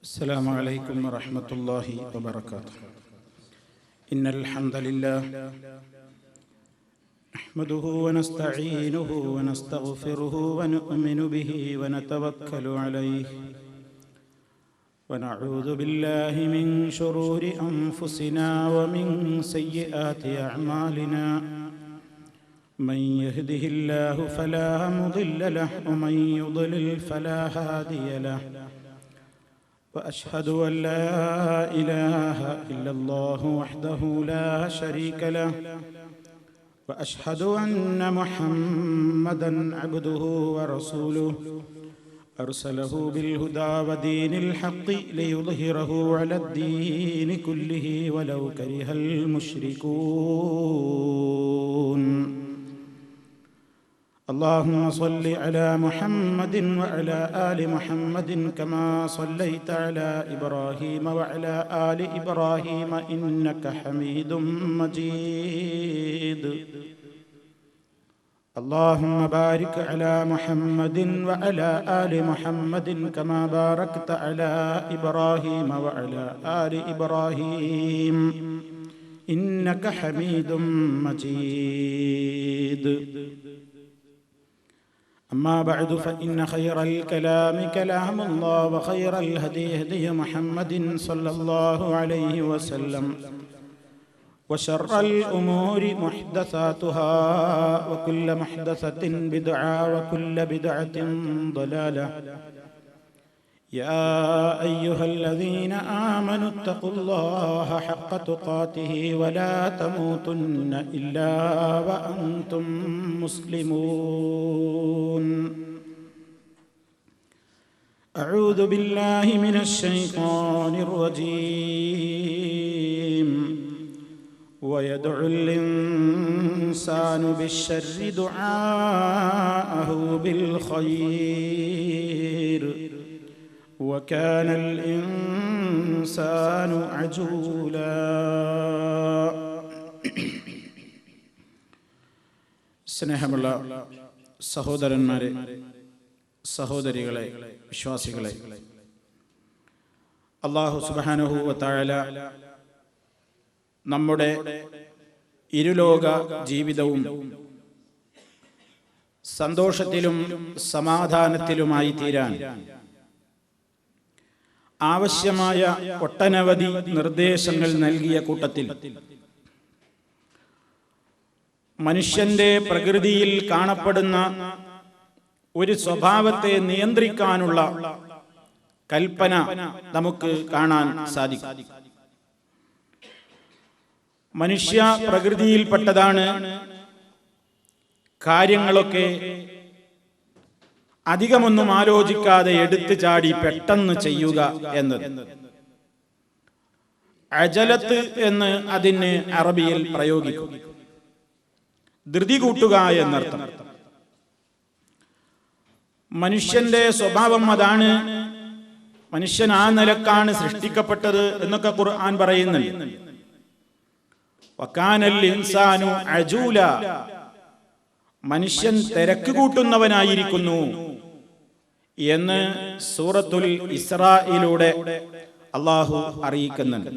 السلام عليكم ورحمة الله وبركاته. إن الحمد لله نحمده ونستعينه ونستغفره ونؤمن به ونتوكل عليه ونعوذ بالله من شرور أنفسنا ومن سيئات أعمالنا. من يهده الله فلا مضل له ومن يضلل فلا هادي له. وأشهد أن لا إله إلا الله وحده لا شريك له. وأشهد أن محمدًا عبده ورسوله أرسله بالهدى ودين الحق ليظهره على الدين كله ولو كره المشركون. اللهم صل على محمد وعلى آل محمد كما صليت على إبراهيم وعلى آل إبراهيم إنك حميد مجيد. اللهم بارك على محمد وعلى آل محمد كما باركت على إبراهيم وعلى آل إبراهيم إنك حميد مجيد. أما بعد فإن خير الكلام كلام الله وخير الهدي هدي محمد صلى الله عليه وسلم وشر الأمور محدثاتها وكل محدثة بدعة وكل بدعة ضلالة. يا أيها الذين آمنوا اتقوا الله حق تقاته ولا تموتن إلا وأنتم مسلمون. أعوذ بالله من الشيطان الرجيم. ويدعو الإنسان بالشر دعاءه بالخير وكان الإنسان عجولا. സ്നേഹമുള്ള സഹോദരന്മാരെ, സഹോദരികളെ, വിശ്വാസികളെ, അല്ലാഹു സുബ്ഹാനഹു വ തആല നമ്മുടെ ഇരുലോക ജീവിതവും സന്തോഷത്തിലും സമാധാനത്തിലുമായി തീരാൻ ആവശ്യമായ ഒട്ടനവധി നിർദ്ദേശങ്ങൾ നൽകിയ കൂട്ടത്തിൽ മനുഷ്യന്റെ പ്രകൃതിയിൽ കാണപ്പെടുന്ന ഒരു സ്വഭാവത്തെ നിയന്ത്രിക്കാനുള്ള കൽപ്പന നമുക്ക് കാണാൻ സാധിക്കും. മനുഷ്യ പ്രകൃതിയിൽപ്പെട്ടതാണ് കാര്യങ്ങളൊക്കെ അധികമൊന്നും ആലോചിക്കാതെ എടുത്തു ചാടി പെട്ടെന്ന് ചെയ്യുക എന്നത്. അജലത്ത് എന്ന് അതിന് അറബിയിൽ പ്രയോഗിക്കും. ധൃതി കൂട്ടുക എന്നർത്ഥം. മനുഷ്യന്റെ സ്വഭാവം അതാണ്. മനുഷ്യൻ ആ നിലക്കാണ് സൃഷ്ടിക്കപ്പെട്ടത് എന്നൊക്കെ ഖുർആൻ പറയുന്നുണ്ട്. വകാനൽ ഇൻസാനു അജൂല, മനുഷ്യൻ തിരക്ക് കൂട്ടുന്നവനായിരിക്കുന്നു എന്ന് സൂറത്തുൽ ഇസ്രായിലൂടെ അല്ലാഹു അറിയിക്കുന്നുണ്ട്.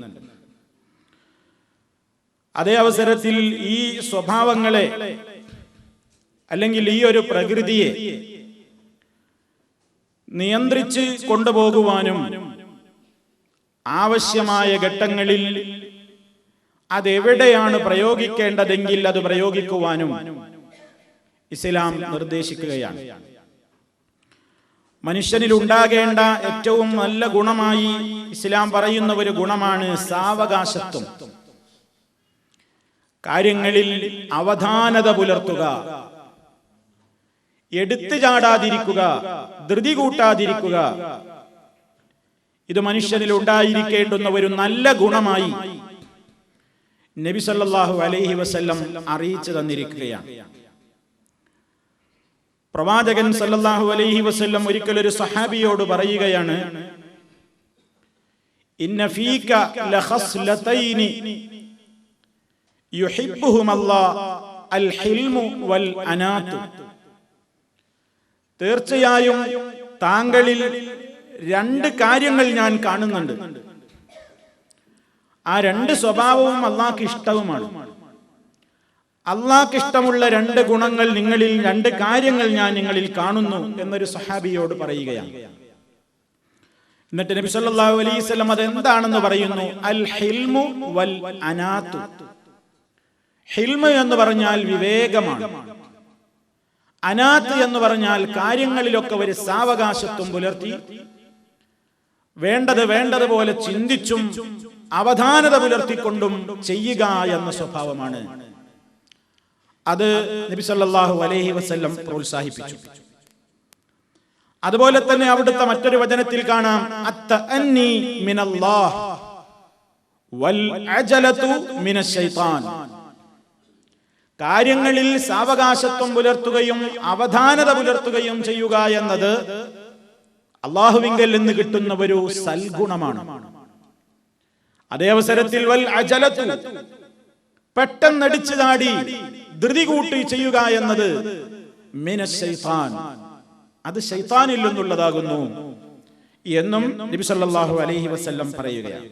അതേ അവസരത്തിൽ ഈ സ്വഭാവങ്ങളെ അല്ലെങ്കിൽ ഈ ഒരു പ്രകൃതിയെ നിയന്ത്രിച്ച് കൊണ്ടുപോകുവാനും ആവശ്യമായ ഘട്ടങ്ങളിൽ അതെവിടെയാണ് പ്രയോഗിക്കേണ്ടതെങ്കിൽ അത് പ്രയോഗിക്കുവാനും ഇസ്ലാം നിർദ്ദേശിക്കുകയാണ്. മനുഷ്യനിൽ ഉണ്ടാകേണ്ട ഏറ്റവും നല്ല ഗുണമായി ഇസ്ലാം പറയുന്ന ഒരു ഗുണമാണ് സാവകാശത്വം. കാര്യങ്ങളിൽ അവധാനത പുലർത്തുക, എടുത്തു ചാടാതിരിക്കുക, ധൃതി കൂട്ടാതിരിക്കുക. ഇത് മനുഷ്യനിൽ ഉണ്ടായിരിക്കേണ്ടുന്ന ഒരു നല്ല ഗുണമായി നബി സല്ലല്ലാഹു അലൈഹി വസല്ലം അറിയിച്ചു തന്നിരിക്കുകയാണ്. പ്രവാചകൻ സല്ലല്ലാഹു അലൈഹി വസല്ലം ഒരിക്കൽ ഒരു സഹാബിയോട് പറയുകയാണ്, ഇന്ന ഫീക ലഖസ്ലതൈനി യുഹിബ്ബുഹുമല്ലാഹ് അൽ ഹിൽമു വൽ അനാത്ത്. തീർച്ചയായും താങ്കളിൽ രണ്ട് കാര്യങ്ങൾ ഞാൻ കാണുന്നുണ്ട്. ആ രണ്ട് സ്വഭാവവും അള്ളാഹ്ക്ക് ഇഷ്ടവുമാണ്. അള്ളാഹ്ക്ക് ഇഷ്ടമുള്ള രണ്ട് ഗുണങ്ങൾ നിങ്ങളിൽ, രണ്ട് കാര്യങ്ങൾ ഞാൻ നിങ്ങളിൽ കാണുന്നു എന്നൊരു സഹാബിയോട് പറയുകയാണ്. എന്നിട്ട് നബി സല്ലല്ലാഹു അലൈഹി വസല്ലം അത് എന്താണെന്ന് പറയുന്നു. അൽ ഹിൽമു വൽ അനാത്തു. ഹിൽമ് എന്ന് പറഞ്ഞാൽ വിവേകമാണ്. അനാത്ത് എന്ന് പറഞ്ഞാൽ കാര്യങ്ങളിലൊക്കെ ഒരു സാവകാശത്വം പുലർത്തി വേണ്ടതുപോലെ ചിന്തിച്ചും അവധാനത പുലർത്തിക്കൊണ്ടും ചെയ്യുക എന്ന സ്വഭാവമാണ്. അത് നബി സല്ലല്ലാഹു അലൈഹി വസല്ലം പ്രോത്സാഹിപ്പിച്ചു. അതുപോലെ തന്നെ അവിടുത്തെ മറ്റൊരു വചനത്തിൽ കാണാം, അത്തഅന്നി മിനല്ലാഹ് വൽ അജലതു മിനശ് ശൈത്താൻ. കാര്യങ്ങളിൽ സാവകാശത്വം പുലർത്തുകയും അവധാനത പുലർത്തുകയും ചെയ്യുക എന്നത് അല്ലാഹുവിങ്കൽ നിന്ന് കിട്ടുന്ന ഒരു സൽഗുണമാണ്. അതേ അവസരത്തിൽ വൽ അജലതു, പെട്ടെന്നടിച്ചു ചാടി ധൃതി കൂട്ടി ചെയ്യുക എന്നത് മിനശ് ശൈത്താൻ, അത് ശൈത്താനിൽ നിന്നുള്ളതാകുന്നു എന്നും നബി സല്ലല്ലാഹു അലൈഹി വസല്ലം പറയുകയാണ്.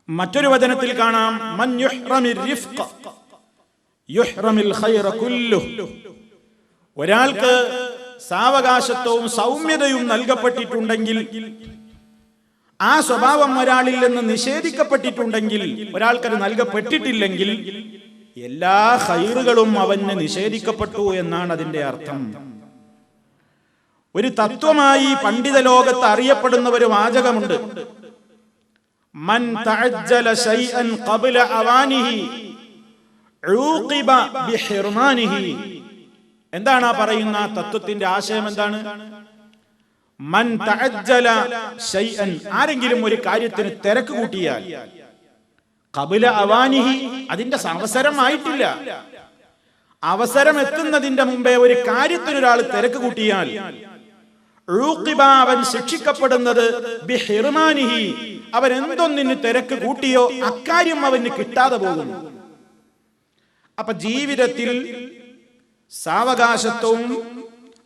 മറ്റൊരു വചനത്തിൽ കാണാം, മൻ യുഹ്റമിർ റിഫ്ഖ യുഹ്റമിൽ ഖൈറ കുല്ലുഹു. ഒരാൾക്ക് സാവകാശത്വവും സൗമ്യതയും നൽകപ്പെട്ടിട്ടുണ്ടെങ്കിൽ, ആ സ്വഭാവം ഒരാളിൽ നിന്ന് നിഷേധിക്കപ്പെട്ടിട്ടുണ്ടെങ്കിൽ, ഒരാൾക്കത് നൽകപ്പെട്ടിട്ടില്ലെങ്കിൽ എല്ലാ ഖൈറുകളും അവന് നിഷേധിക്കപ്പെട്ടു എന്നാണ് അതിന്റെ അർത്ഥം. ഒരു തത്വമായി പണ്ഡിത ലോകത്ത് അറിയപ്പെടുന്ന ഒരു വാചകമുണ്ട്, മൻ തഅജ്ജല ശൈഅൻ ഖബ്ല അവാനിഹി ഉഖിബ ബിഹിർമാനിഹി. എന്താണ് ആ പറയുന്ന തത്വത്തിന്റെ ആശയം? എന്താണ്? മൻ തഅജ്ജല ശൈഅൻ, ആരെങ്കിലും ഒരു കാര്യത്തിന് തിരക്ക് കൂട്ടിയാൽ, ഖബ്ല അവാനിഹി, അതിന്റെ അവസരമായിട്ടില്ല, അവസരം എത്തുന്നതിന്റെ മുമ്പേ ഒരു കാര്യത്തിന് ഒരാൾ തിരക്ക് കൂട്ടിയാൽ, ഉഖിബ, അവൻ ശിക്ഷിക്കപ്പെടുന്നത് ബിഹിർമാനിഹി, അവൻ എന്തൊന്നിന് തിരക്ക് കൂട്ടിയോ അക്കാര്യം അവന് കിട്ടാതെ പോകും. അപ്പൊ ജീവിതത്തിൽ സാവകാശത്വവും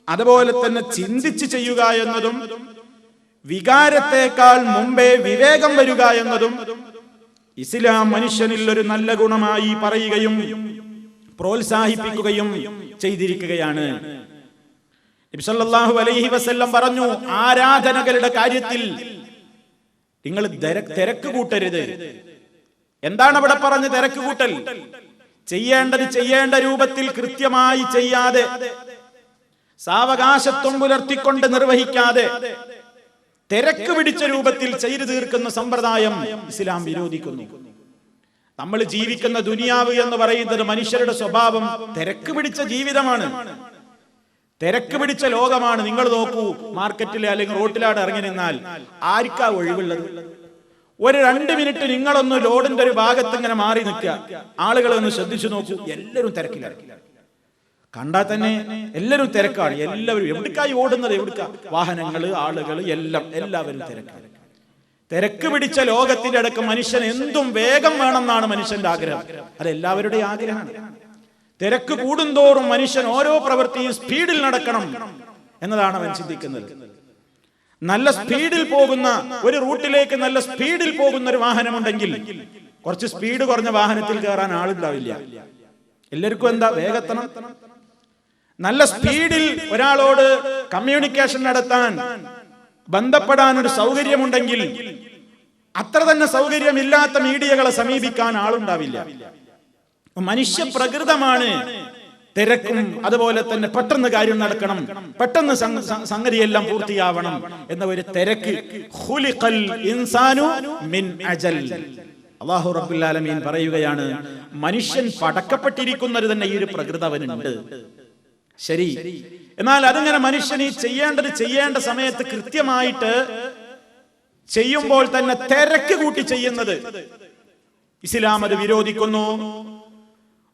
അതുപോലെ തന്നെ ചിന്തിച്ച് ചെയ്യുക എന്നതും, വികാരത്തെക്കാൾ മുമ്പേ വിവേകം വരിക എന്നതും ഇസ്ലാം മനുഷ്യനിൽ ഒരു നല്ല ഗുണമായി പറയുകയും പ്രോത്സാഹിപ്പിക്കുകയും ചെയ്തിരിക്കുകയാണ്. നബി സല്ലല്ലാഹു അലൈഹി വസല്ലം പറഞ്ഞു, ആരാധനകളുടെ കാര്യത്തിൽ നിങ്ങൾ തിരക്ക് കൂട്ടരുത്. എന്താണ് അവിടെ പറഞ്ഞ് തിരക്ക് കൂട്ടൽ? ചെയ്യേണ്ടത് ചെയ്യേണ്ട രൂപത്തിൽ കൃത്യമായി ചെയ്യാതെ, സാവകാശത്വം പുലർത്തിക്കൊണ്ട് നിർവഹിക്കാതെ, തിരക്ക് പിടിച്ച രൂപത്തിൽ ചെയ്തു തീർക്കുന്ന സമ്പ്രദായം ഇസ്ലാം വിരോധിക്കുന്നു. നമ്മൾ ജീവിക്കുന്ന ദുനിയാവ് എന്ന് പറയുന്നത് മനുഷ്യരുടെ സ്വഭാവം തിരക്ക് പിടിച്ച ജീവിതമാണ്, തിരക്ക് പിടിച്ച ലോകമാണ്. നിങ്ങൾ നോക്കൂ, മാർക്കറ്റിൽ അല്ലെങ്കിൽ റോട്ടിലാണ് ഇറങ്ങി നിന്നാൽ ആർക്കാ ഒഴിവുള്ളത്? ഒരു 2 മിനിറ്റ് നിങ്ങളൊന്ന് ലോഡിന്റെ ഒരു ഭാഗത്ത് ഇങ്ങനെ മാറി നിൽക്കുക, ആളുകളെ ഒന്ന് ശ്രദ്ധിച്ചു നോക്കൂ, എല്ലാവരും തിരക്കിലാണ്. കണ്ടാൽ തന്നെ എല്ലാവരും തിരക്കാണ്. എല്ലാവരും എവിടേക്കായി ഓടുന്നത്? എവിടേക്കാ? വാഹനങ്ങള്, ആളുകൾ, എല്ലാവരും തിരക്കാണ്. തിരക്ക് പിടിച്ച ലോകത്തിന്റെ അടുക്ക് മനുഷ്യൻ എന്തും വേഗം വേണമെന്നാണ് മനുഷ്യന്റെ ആഗ്രഹം. അത് എല്ലാവരുടെയും ആഗ്രഹമാണ്. തിരക്ക് കൂടുന്തോറും മനുഷ്യൻ ഓരോ പ്രവൃത്തിയും സ്പീഡിൽ നടക്കണം എന്നതാണ് അവൻ ചിന്തിക്കുന്നത്. നല്ല സ്പീഡിൽ പോകുന്ന ഒരു റൂട്ടിലേക്ക് നല്ല സ്പീഡിൽ പോകുന്ന ഒരു വാഹനമുണ്ടെങ്കിൽ കുറച്ച് സ്പീഡ് കുറഞ്ഞ വാഹനത്തിൽ കയറാൻ ആളുണ്ടാവില്ല. എല്ലാവർക്കും എന്താ? വേഗത്തണം. നല്ല സ്പീഡിൽ ഒരാളോട് കമ്മ്യൂണിക്കേഷൻ നടത്താൻ, ബന്ധപ്പെടാൻ ഒരു സൗകര്യമുണ്ടെങ്കിൽ അത്ര തന്നെ സൗകര്യമില്ലാത്ത മീഡിയകളെ സമീപിക്കാൻ ആളുണ്ടാവില്ല. മനുഷ്യ പ്രകൃതമാണ് തിരക്കും, അതുപോലെ തന്നെ പെട്ടെന്ന് കാര്യം നടക്കണം, പെട്ടെന്ന് സംഗതിയെല്ലാം പൂർത്തിയാവണം എന്ന ഒരു തിരക്ക്. ഖുലിഖൽ ഇൻസാനു മിൻ അജൽ. അല്ലാഹു റബ്ബുൽ ആലമീൻ പറയുകയാണ്, മനുഷ്യൻ പടക്കപ്പെട്ടിരിക്കുന്നത് തന്നെ ഈ ഒരു പ്രകൃതി അവനുണ്ട്. ശരി, എന്നാൽ അതിങ്ങനെ മനുഷ്യൻ ഈ ചെയ്യേണ്ട സമയത്ത് കൃത്യമായിട്ട് ചെയ്യുമ്പോൾ തന്നെ തിരക്ക് കൂട്ടി ചെയ്യുന്നത് ഇസ്ലാം അത് വിരോധിക്കുന്നു.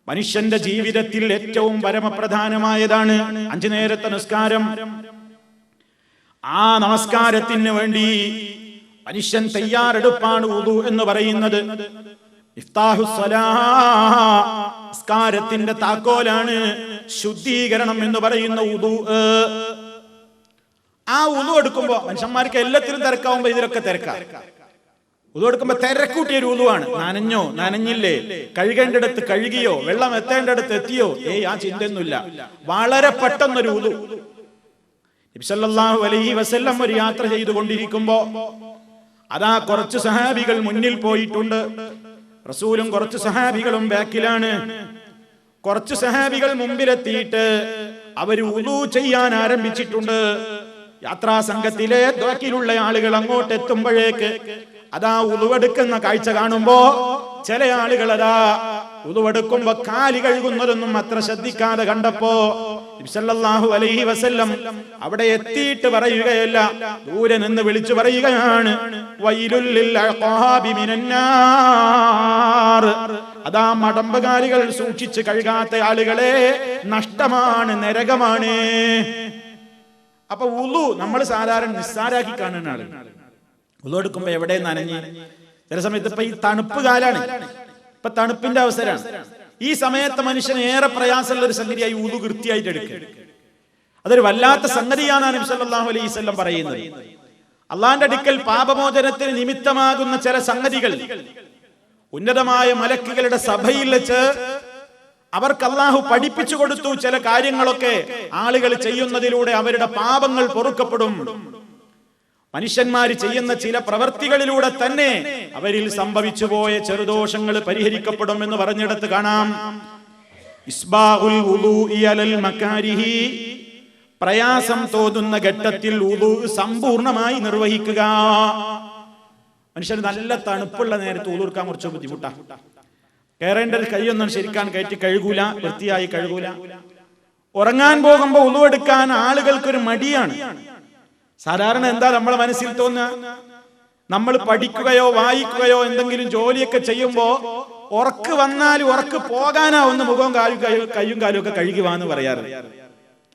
മനുഷ്യന്റെ ജീവിതത്തിൽ ഏറ്റവും പരമപ്രധാനമായതാണ് 5 നേരത്തെ നിസ്കാരം. ആ നമസ്കാരത്തിന് വേണ്ടി മനുഷ്യൻ തയ്യാറെടുപ്പാണ് വുദു എന്ന് പറയുന്നത്. നിസ്കാരത്തിന്റെ താക്കോലാണ് ശുദ്ധീകരണം എന്ന് പറയുന്ന വുദു. ആ ആ ഉളു എടുക്കുമ്പോ മനുഷ്യന്മാർക്ക് എല്ലാത്തിലും തിരക്കാവുമ്പോ ഇതിലൊക്കെ തിരക്കാം. ഉളു എടുക്കുമ്പോ തിരക്കൂട്ടിയ ഒരു ഉളുവാണ്. നനഞ്ഞോ നനഞ്ഞില്ലേ, കഴുകേണ്ടടുത്ത് കഴുകിയോ, വെള്ളം എത്തേണ്ടടുത്ത് എത്തിയോ, ആ ചിന്തയൊന്നുമില്ല. വളരെ പെട്ടെന്നൊരു ഉളു. നബി സല്ലല്ലാഹു അലൈഹി വസല്ലം ഒരു യാത്ര ചെയ്തുകൊണ്ടിരിക്കുമ്പോ അതാ കുറച്ച് സഹാബികൾ മുന്നിൽ പോയിട്ടുണ്ട്. റസൂലും കുറച്ച് സഹാബികളും ബാക്കിലാണ്. കുറച്ച് സഹാബികൾ മുമ്പിലെത്തിയിട്ട് അവര് ഉളു ചെയ്യാൻ ആരംഭിച്ചിട്ടുണ്ട്. യാത്രാ സംഘത്തിലെ ബാക്കിലുള്ള ആളുകൾ അങ്ങോട്ട് എത്തുമ്പോഴേക്ക് അതാ ഉളുവെടുക്കുന്ന കാഴ്ച കാണുമ്പോ ചില ആളുകൾ അതാ ഉളുവെടുക്കുമ്പോ കാലി കഴുകുന്നതൊന്നും അത്ര ശ്രദ്ധിക്കാതെ കണ്ടപ്പോ നബി സല്ലല്ലാഹു അലൈഹി വസല്ലം അവിടെ എത്തിയിട്ട് പറയുകയല്ല, ദൂരെ നിന്ന് വിളിച്ചു പറയുകയാണ്, വൈലുൽ ലിൽ അഖാബി മിനന്നാർ. അതാ മടമ്പുകാലികൾ സൂക്ഷിച്ച് കഴുകാത്ത ആളുകളെ നഷ്ടമാണ്, നരകമാണ്. അപ്പൊ ഉളു നമ്മൾ സാധാരണ നിസ്സാരാക്കി കാണുന്ന ആള് ഉളു എടുക്കുമ്പോ എവിടെ നനഞ്ഞ്. ചില സമയത്ത് ഇപ്പൊ ഈ തണുപ്പ് കാലാണ്, ഇപ്പൊ തണുപ്പിന്റെ അവസരമാണ്. ഈ സമയത്ത് മനുഷ്യന് ഏറെ പ്രയാസമുള്ള ഒരു സംഗതിയായി ഉളു കൃത്യമായിട്ട് എടുക്കുക. അതൊരു വല്ലാത്ത സംഗതിയാണ് നബി സല്ലല്ലാഹു അലൈഹി വസല്ലം പറയുന്നത്. അള്ളാന്റെ അടുക്കൽ പാപമോചനത്തിന് നിമിത്തമാകുന്ന ചില സംഗതികൾ ഉന്നതമായ മലക്കുകളുടെ സഭയിൽ വെച്ച് അവർക്ക് അള്ളാഹു പഠിപ്പിച്ചു കൊടുത്തു. ചില കാര്യങ്ങളൊക്കെ ആളുകൾ ചെയ്യുന്നതിലൂടെ അവരുടെ പാപങ്ങൾ പൊറുക്കപ്പെടും. മനുഷ്യന്മാർ ചെയ്യുന്ന ചില പ്രവർത്തികളിലൂടെ തന്നെ അവരിൽ സംഭവിച്ചു പോയ ചെറുദോഷങ്ങൾ പരിഹരിക്കപ്പെടും എന്ന് പറഞ്ഞിടത്ത് കാണാം. ഇസ്ബാഉൽ വുളൂഇ അലൽ മകാരിഹി, പ്രയാസം തോന്നുന്ന ഘട്ടത്തിൽ വുളൂ സമ്പൂർണ്ണമായി നിർവഹിക്കുക. മനുഷ്യന് നല്ല തണുപ്പുള്ള നേരത്ത് വുളൂ എടുക്കാൻ കുറച്ച് ബുദ്ധിമുട്ടാണ്. കയറേണ്ടത് കൈയൊന്നും ശരിക്കാൻ കയറ്റി കഴുകൂല, വൃത്തിയായി കഴുകൂല. ഉറങ്ങാൻ പോകുമ്പോ വുളൂ എടുക്കാൻ ആളുകൾക്കൊരു മടിയാണ്. സാധാരണ എന്താ നമ്മളെ മനസ്സിൽ തോന്നുക, നമ്മൾ പഠിക്കുകയോ വായിക്കുകയോ എന്തെങ്കിലും ജോലിയൊക്കെ ചെയ്യുമ്പോ ഉറക്ക് വന്നാൽ ഉറക്ക് പോകാനാ ഒന്ന് മുഖവും കയ്യും കാലും ഒക്കെ കഴുകി വാന്ന് പറയാറ്.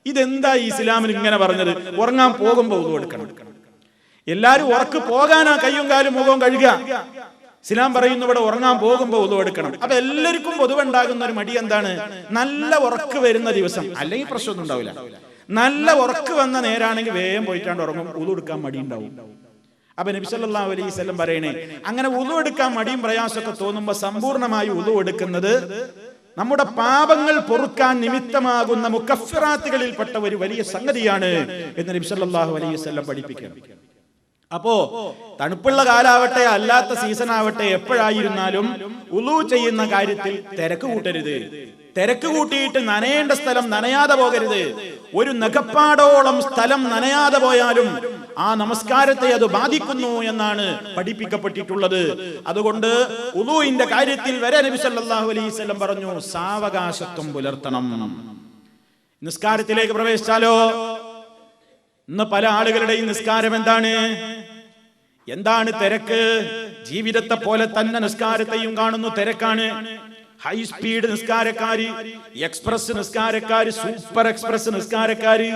ഇതെന്താ ഇസ്ലാമിൽ ഇങ്ങനെ പറഞ്ഞത്? ഉറങ്ങാൻ പോകുമ്പോ വുളൂ എടുക്കണം. എല്ലാരും ഉറക്ക് പോകാനാ കയ്യും കാലും മുഖവും കഴുകുക. ഇസ്ലാം പറയുന്നു ഇവിടെ ഉറങ്ങാൻ പോകുമ്പോ വുളൂ എടുക്കണം. അപ്പൊ എല്ലാവർക്കും പൊതുവുണ്ടാകുന്ന ഒരു മടി എന്താണ്? നല്ല ഉറക്ക് വരുന്ന ദിവസം അല്ലെങ്കിൽ പ്രശ്നമൊന്നും ഉണ്ടാവില്ല. നല്ല ഉറക്ക് വന്ന നേരാണെങ്കിൽ വേഗം പോയിട്ടാണ്ട് ഉറങ്ങും, വുളൂ എടുക്കാൻ മടി ഉണ്ടാവും. അപ്പൊ നബി സല്ലല്ലാഹു അലൈഹി വസല്ലം പറയണേ, അങ്ങനെ വുളൂ എടുക്കാൻ മടിയും പ്രയാസമൊക്കെ തോന്നുമ്പോ സമ്പൂർണ്ണമായി വുളൂ എടുക്കുന്നത് നമ്മുടെ പാപങ്ങൾ പൊറുക്കാൻ നിമിത്തമാകുന്ന മുകഫിറാത്തുകളിൽപ്പെട്ട ഒരു വലിയ സംഗതിയാണ് എന്ന് നബി സല്ലല്ലാഹു അലൈഹി വസല്ലം പഠിപ്പിക്കുന്നു. അപ്പോ തണുപ്പുള്ള കാലാവട്ടെ അല്ലാത്ത സീസൺ ആവട്ടെ എപ്പോഴായിരുന്നാലും വുളൂ ചെയ്യുന്ന കാര്യത്തിൽ തിരക്ക് കൂട്ടരുത്. തിരക്ക് കൂട്ടിയിട്ട് നനയേണ്ട സ്ഥലം നനയാതെ പോകരുത്. ഒരു നഖപ്പാടോളം സ്ഥലം നനയാതെ പോയാലും ആ നമസ്കാരത്തെ അത് ബാധിക്കുന്നു എന്നാണ് പഠിപ്പിക്കപ്പെട്ടിട്ടുള്ളത്. അതുകൊണ്ട് വുളൂഇന്റെ കാര്യത്തിൽ വരെ നബി സല്ലല്ലാഹു അലൈഹി വസല്ലം പറഞ്ഞു, സാവകാശത്വം പുലർത്തണം. നിസ്കാരത്തിലേക്ക് പ്രവേശിച്ചാലോ, ഇന്ന് പല ആളുകളുടെയും നിസ്കാരം എന്താണ് തിരക്ക്? ജീവിതത്തെ പോലെ തന്നെ നിസ്കാരത്തെയും കാണുന്നു തിരക്കാണ്. ഹൈ സ്പീഡ് നിസ്കാരക്കാര്, എക്സ്പ്രസ് നിസ്കാരക്കാര്, സൂപ്പർ എക്സ്പ്രസ് നിസ്കാരക്കാര്,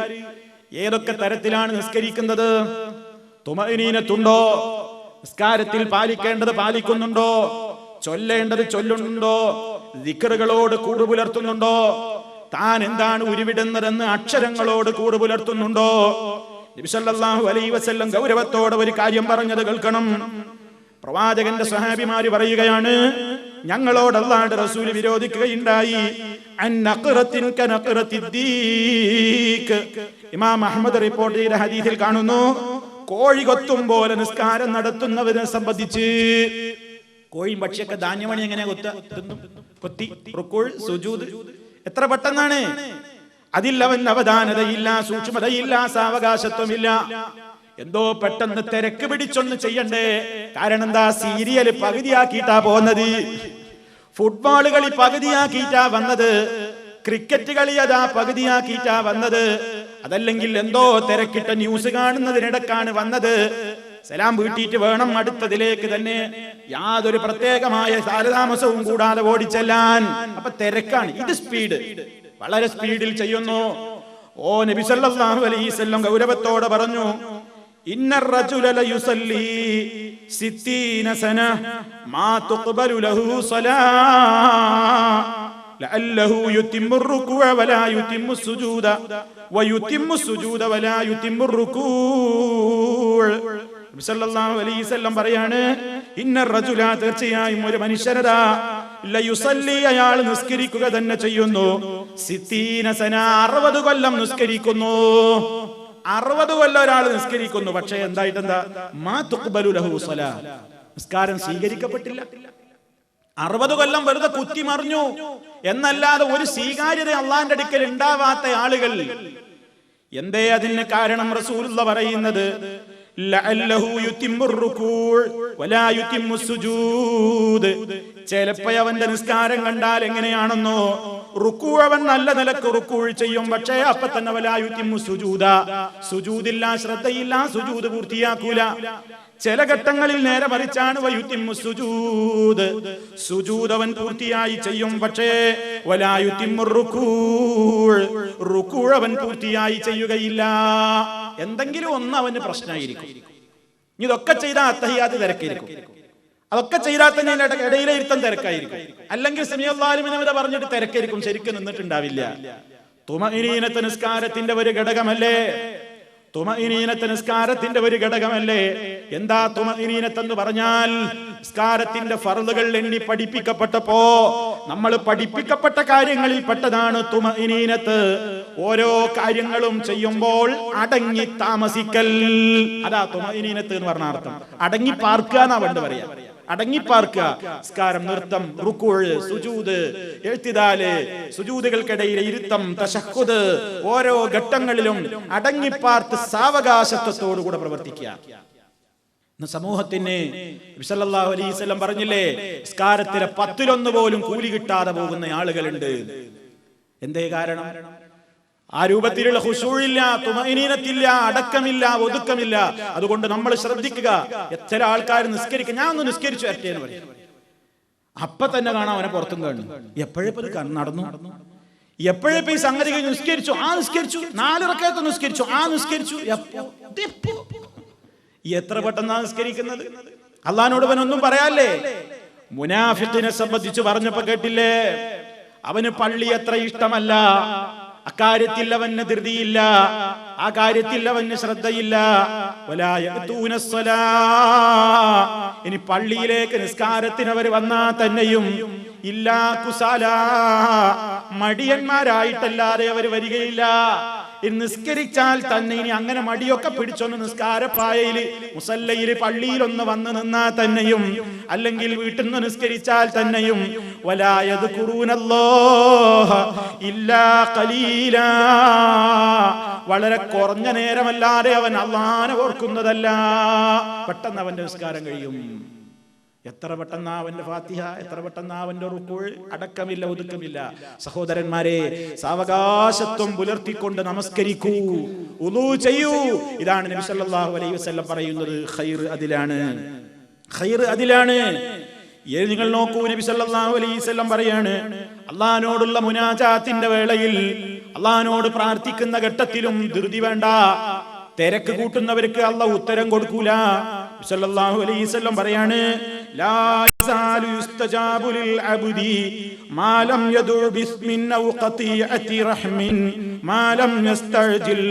ഏതൊക്കെ തരത്തിലാണ് നിസ്കരിക്കുന്നത്? തുമഅനീനത്തുണ്ടോ? നിസ്കാരത്തിൽ പാലിക്കേണ്ടത് പാലിക്കുന്നുണ്ടോ? ചൊല്ലേണ്ടത് ചൊല്ലുന്നുണ്ടോ? ദിക്റുകളോട് കൂറ് പുലർത്തുന്നുണ്ടോ? താൻ എന്താണ് ഉരുവിടുന്നതെന്ന് അക്ഷരങ്ങളോട് കൂറ് പുലർത്തുന്നുണ്ടോ? നബി സല്ലല്ലാഹു അലൈഹി വസല്ലം ഗൗരവത്തോടെ ഒരു കാര്യം പറഞ്ഞത് കേൾക്കണം. പ്രവാചകന്റെ സ്വഹാബിമാര് പറയുകയാണ്, ഞങ്ങളോട് അല്ലാഹുവിന്റെ റസൂൽ വിരോധിക്കുകയുണ്ടായി. ഇമാം അഹ്മദ് റിപ്പോർട്ട് ചെയ്ത ഹദീസിൽ കാണുന്നു, കോഴി കൊത്തും പോലെ നിസ്കാരം നടത്തുന്നവരെ സംബന്ധിച്ച്. കോഴിയും പക്ഷിയൊക്കെ ധാന്യമണി എങ്ങനെ കൊത്തി റുക്കൂഅ് സുജൂദ് എത്ര പെട്ടെന്നാണ്. അതിൽ അവൻ അവധാനതയില്ല, സൂക്ഷ്മതയില്ല, സാവകാശത്വമില്ല. എന്തോ പെട്ടെന്ന് തിരക്ക് പിടിച്ചൊന്ന് ചെയ്യണ്ടേ. കാരണം എന്താ? സീരിയല് പകുതിയാക്കിയിട്ടാ പോകുന്നത്, ഫുട്ബോൾ കളി പകുതിയാക്കിയിട്ടാ വന്നത്, ക്രിക്കറ്റ് കളി അതാ പകുതിയാക്കിയിട്ടാ വന്നത്, അതല്ലെങ്കിൽ എന്തോ തിരക്കിട്ട ന്യൂസ് കാണുന്നതിനിടക്കാണ് വന്നത്. സലാം വീട്ടിയിട്ട് വേണം അടുത്തതിലേക്ക് തന്നെ, യാതൊരു പ്രത്യേകമായ കാലതാമസവും കൂടാതെ ഓടിച്ചെല്ലാൻ. അപ്പൊ തിരക്കാണ്. ഇത് സ്പീഡ്, വളരെ സ്പീഡിൽ ചെയ്യുന്നു. ഓ നബി സല്ലല്ലാഹു അലൈഹി വസല്ലം ഗൗരവത്തോടെ പറഞ്ഞു, ഇന്നർ റജുല ലയുസല്ലി 60 സന മാ തുഖ്ബലു ലഹു സലാ. ലഅല്ലഹു യുതിമ്മു റുകൂഅ വലാ യുതിമ്മു സുജൂദ വയുതിമ്മു സുജൂദ വലാ യുതിമ്മു റുകൂഅ. നബി സല്ലല്ലാഹു അലൈഹി വസല്ലം പറയാണ്, ഇന്ന റജുല, തീർച്ചയായും ഒരു മനുഷ്യനതാ, ലയുസല്ലി, അയാൾ നിസ്കരിക്കുക തന്നെ ചെയ്യുന്നു, 60 സന, 60 കൊല്ലം നിസ്കരിക്കുന്നു. 60 കൊല്ലം ഒരാൾ നിസ്കരിക്കുന്നു, പക്ഷേ എന്തായിട്ടെന്താ, മാ തുഖ്ബലു ലഹു സ്വലാ, നിസ്കാരം സ്വീകരിക്കപ്പെട്ടില്ല. 60 കൊല്ലം വെറുതെ കുത്തിമറിഞ്ഞു എന്നല്ലാതെ ഒരു സ്വീകാര്യത അള്ളാന്റെ അടുക്കൽ ഉണ്ടാവാത്ത ആളുകൾ. എന്തേ അതിന് കാരണം? റസൂലുള്ള പറയുന്നത്, ലഅല്ലഹു യുതിമ്മു റുകൂഅ വലാ യുതിമ്മു സുജൂദ്. ചിലപ്പോൾ അവന്റെ നിസ്കാരം കണ്ടാൽ എങ്ങനെയാണെന്നോ, റുക്കൂ അവൻ നല്ല നിലക്ക് റുക്കൂ ചെയ്യും, പക്ഷേ അപ്പൊ തന്നെ വലാ യുതിമ്മു സുജൂദ, സുജൂദില്ല, ശ്രദ്ധയില്ല, സുജൂദ് പൂർത്തിയാക്കൂല. ചില ഘട്ടങ്ങളിൽ നേരെ മറിച്ചാണ്, വയുതിമ്മു സുജൂദ്, സുജൂദ് അവൻ പൂർത്തിയായി ചെയ്യും, പക്ഷേ വലാ യുതിമ്മു റുകൂഅ, റുക്കൂ അവൻ പൂർത്തിയായി ചെയ്യുകയില്ല. എന്തെങ്കിലും ഒന്ന് അവന് പ്രശ്നമായിരിക്കും. ഇതൊക്കെ ചെയ്താൽ അത്തഹിയ്യാത്ത് തിരക്കായിരിക്കും, അതൊക്കെ ചെയ്താൽ തന്നെ ഇടയിലെ ഇരുത്തം തിരക്കായിരിക്കും, അല്ലെങ്കിൽ സമീഅല്ലാഹു അലൈഹി വസല്ലം പറഞ്ഞിട്ട് തിരക്കായിരിക്കും, ശരിക്കും നിന്നിട്ടുണ്ടാവില്ല. തുമഇനീനത്ത് നിസ്കാരത്തിന്റെ ഒരു ഘടകമല്ലേ? തുമഇനീനത്ത് നിസ്കാരത്തിന്റെ ഒരു ഘടകമല്ലേ? എന്താ തുമഇനീനത്ത് എന്ന് പറഞ്ഞാൽ? നിസ്കാരത്തിന്റെ ഫർളുകൾ എണ്ണി പഠിപ്പിക്കപ്പെട്ടപ്പോ നമ്മൾ പഠിപ്പിക്കപ്പെട്ട കാര്യങ്ങളിൽ പെട്ടതാണ് തുമഇനീനത്ത്. ഓരോ കാര്യങ്ങളും ചെയ്യുമ്പോൾ അടങ്ങി താമസിക്കൽ, അതാ തുമഇനീനത്ത് എന്ന് പറഞ്ഞ അർത്ഥം. അടങ്ങി പാർക്കുക എന്നാ വേണ്ട പറയാ, അടങ്ങിപ്പാർക്കുക. നിസ്കാരം, നൃത്തം, റുകൂഅ്, സുജൂദ്, ഇഅ്തിദാല്, സുജൂദുകൾക്കിടയിലെ ഇരുത്തം, തശഹ്ഹുദ്, ഓരോ ഘട്ടങ്ങളിലും അടങ്ങിപ്പാർത്ത് സാവകാശത്വത്തോടുകൂടെ പ്രവർത്തിക്കുക. സമൂഹത്തിന് നബി സല്ലല്ലാഹു അലൈഹി വസല്ലം പറഞ്ഞില്ലേ, നിസ്കാരത്തിലെ 10-1 പോലും കൂലി കിട്ടാതെ പോകുന്ന ആളുകളുണ്ട്. എന്തേ കാരണം? ആ രൂപത്തിലുള്ള ഖുശൂഇല്ല, തുമഇനീനത്തില്ല, അടക്കമില്ല, ഒതുക്കമില്ല. അതുകൊണ്ട് നമ്മൾ ശ്രദ്ധിക്കുക. എത്ര ആൾക്കാർ നിസ്കരിക്കുക, ഞാൻ ഒന്ന് നിസ്കരിച്ചു വരട്ടെ എന്ന് പറയും, അപ്പൊ തന്നെ കാണാം അവനെ പുറത്തും കാണും. എപ്പോഴെപ്പോഴും നടന്നു, എപ്പോഴെപ്പോ ഈ സംഗതി കഴിഞ്ഞ് നിസ്കരിച്ചു, ആ നിസ്കരിച്ചു, 4 റക്അത്ത് നിസ്കരിച്ചു, ആ നിസ്കരിച്ചു, എത്ര പെട്ടെന്നാണ് നിസ്കരിക്കുന്നത്. അള്ളാഹിനോട് അവനൊന്നും പറയാല്ലേ? മുനാഫിഖിനെ സംബന്ധിച്ച് പറഞ്ഞപ്പോ കേട്ടില്ലേ, അവന് പള്ളി അത്ര ഇഷ്ടമല്ല, അക്കാര്യത്തിൽ അവന് ധൃതിയില്ല, ആ കാര്യത്തിൽ അവന് ശ്രദ്ധയില്ല. ഇനി പള്ളിയിലേക്ക് നിസ്കാരത്തിന് അവർ വന്നാ തന്നെയും ഇല്ലാ കുസാലാ, മടിയന്മാരായിട്ടല്ലാതെ അവർ വരികയില്ല. നിസ്കരിച്ചാൽ തന്നെ ഇനി അങ്ങനെ മടിയൊക്കെ പിടിച്ചൊന്ന് നിസ്കാരപ്പായയില്, മുസല്ലയില്, പള്ളിയിലൊന്ന് വന്ന് നിന്നാ തന്നെയും, അല്ലെങ്കിൽ വീട്ടിൽ നിന്ന് നിസ്കരിച്ചാൽ തന്നെയും വലാ യദ്കുറൂനല്ലാഹ ഇല്ലാ ഖലീലാ, വളരെ കുറഞ്ഞ നേരമല്ലാതെ അവൻ അല്ലാഹനെ ഓർക്കുന്നതല്ല. പെട്ടെന്ന് അവന്റെ നിസ്കാരം കഴിയും. എത്ര പെട്ടെന്നാ അവന്റെ ഫാത്തിഹ, എത്ര പെട്ടെന്നാ അവന്റെ റുകൂഅ്, അടക്കമില്ല, ഒതുക്കമില്ല. സഹോദരന്മാരെ, സാവകാശത്വം പുലർത്തിക്കൊണ്ട് നമസ്കരിക്കൂ, വുളൂ ചെയ്യൂ. ഇതാണ് നബി സല്ലല്ലാഹു അലൈഹി വസല്ലം പറയുന്നത്. ഖൈർ അതിലാണ്, ഖൈർ അതിലാണ്. നിങ്ങൾ നോക്കൂ, നബി സല്ലല്ലാഹു അലൈഹി വസല്ലം പറയാണ്, അള്ളാഹിനോടുള്ള മുനാജാത്തിന്റെ വേളയിൽ, അള്ളാഹിനോട് പ്രാർത്ഥിക്കുന്ന ഘട്ടത്തിലും ധൃതി വേണ്ട. തിരക്ക് കൂട്ടുന്നവർക്ക് അല്ലാഹു ഉത്തരം കൊടുക്കൂല. സല്ലല്ലാഹു അലൈഹി വസല്ലം പറയാണ്, ലാ യസാലു യുസ്തജാബു ലിൽ അബ്ദി മാ ലം യദു ബിസ്മിൻ ഔ ഖതിഅതി റഹ്മിൻ മാ ലം യസ്തഅജിൽ.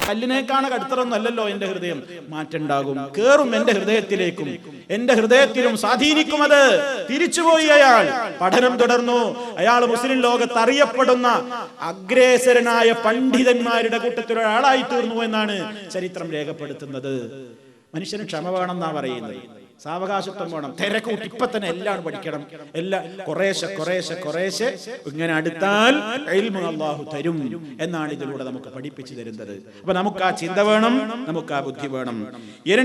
കല്ലിനേക്കാണ് കടുത്തറൊന്നും അല്ലല്ലോ എന്റെ ഹൃദയം. മാറ്റുണ്ടാകും, കേറും എന്റെ ഹൃദയത്തിലേക്കും, എന്റെ ഹൃദയത്തിലും സ്വാധീനിക്കും. അത് തിരിച്ചുപോയി. അയാൾ പഠനം തുടർന്നു. അയാൾ മുസ്ലിം ലോകത്ത് അറിയപ്പെടുന്ന അഗ്രേസരനായ പണ്ഡിതന്മാരുടെ കൂട്ടത്തിൽ ഒരാളായി തീർന്നു എന്നാണ് ചരിത്രം രേഖപ്പെടുത്തുന്നത്. മനുഷ്യന് ക്ഷമ വേണം എന്നാ പറയുന്നത്, സാവകാശത്വം വേണം. തിരക്കൂട്ടി ഇപ്പൊ തന്നെ എല്ലാം പഠിക്കണം, എല്ലാം കുറേശ്ശെ ഇങ്ങനെ അടുത്താൽ ഇൽമു അല്ലാഹു തരും എന്നാണ് ഇതിലൂടെ നമുക്ക് പഠിപ്പിച്ചു തരുന്നത്. അപ്പൊ നമുക്ക് ആ ചിന്ത വേണം, നമുക്ക് ആ ബുദ്ധി വേണം.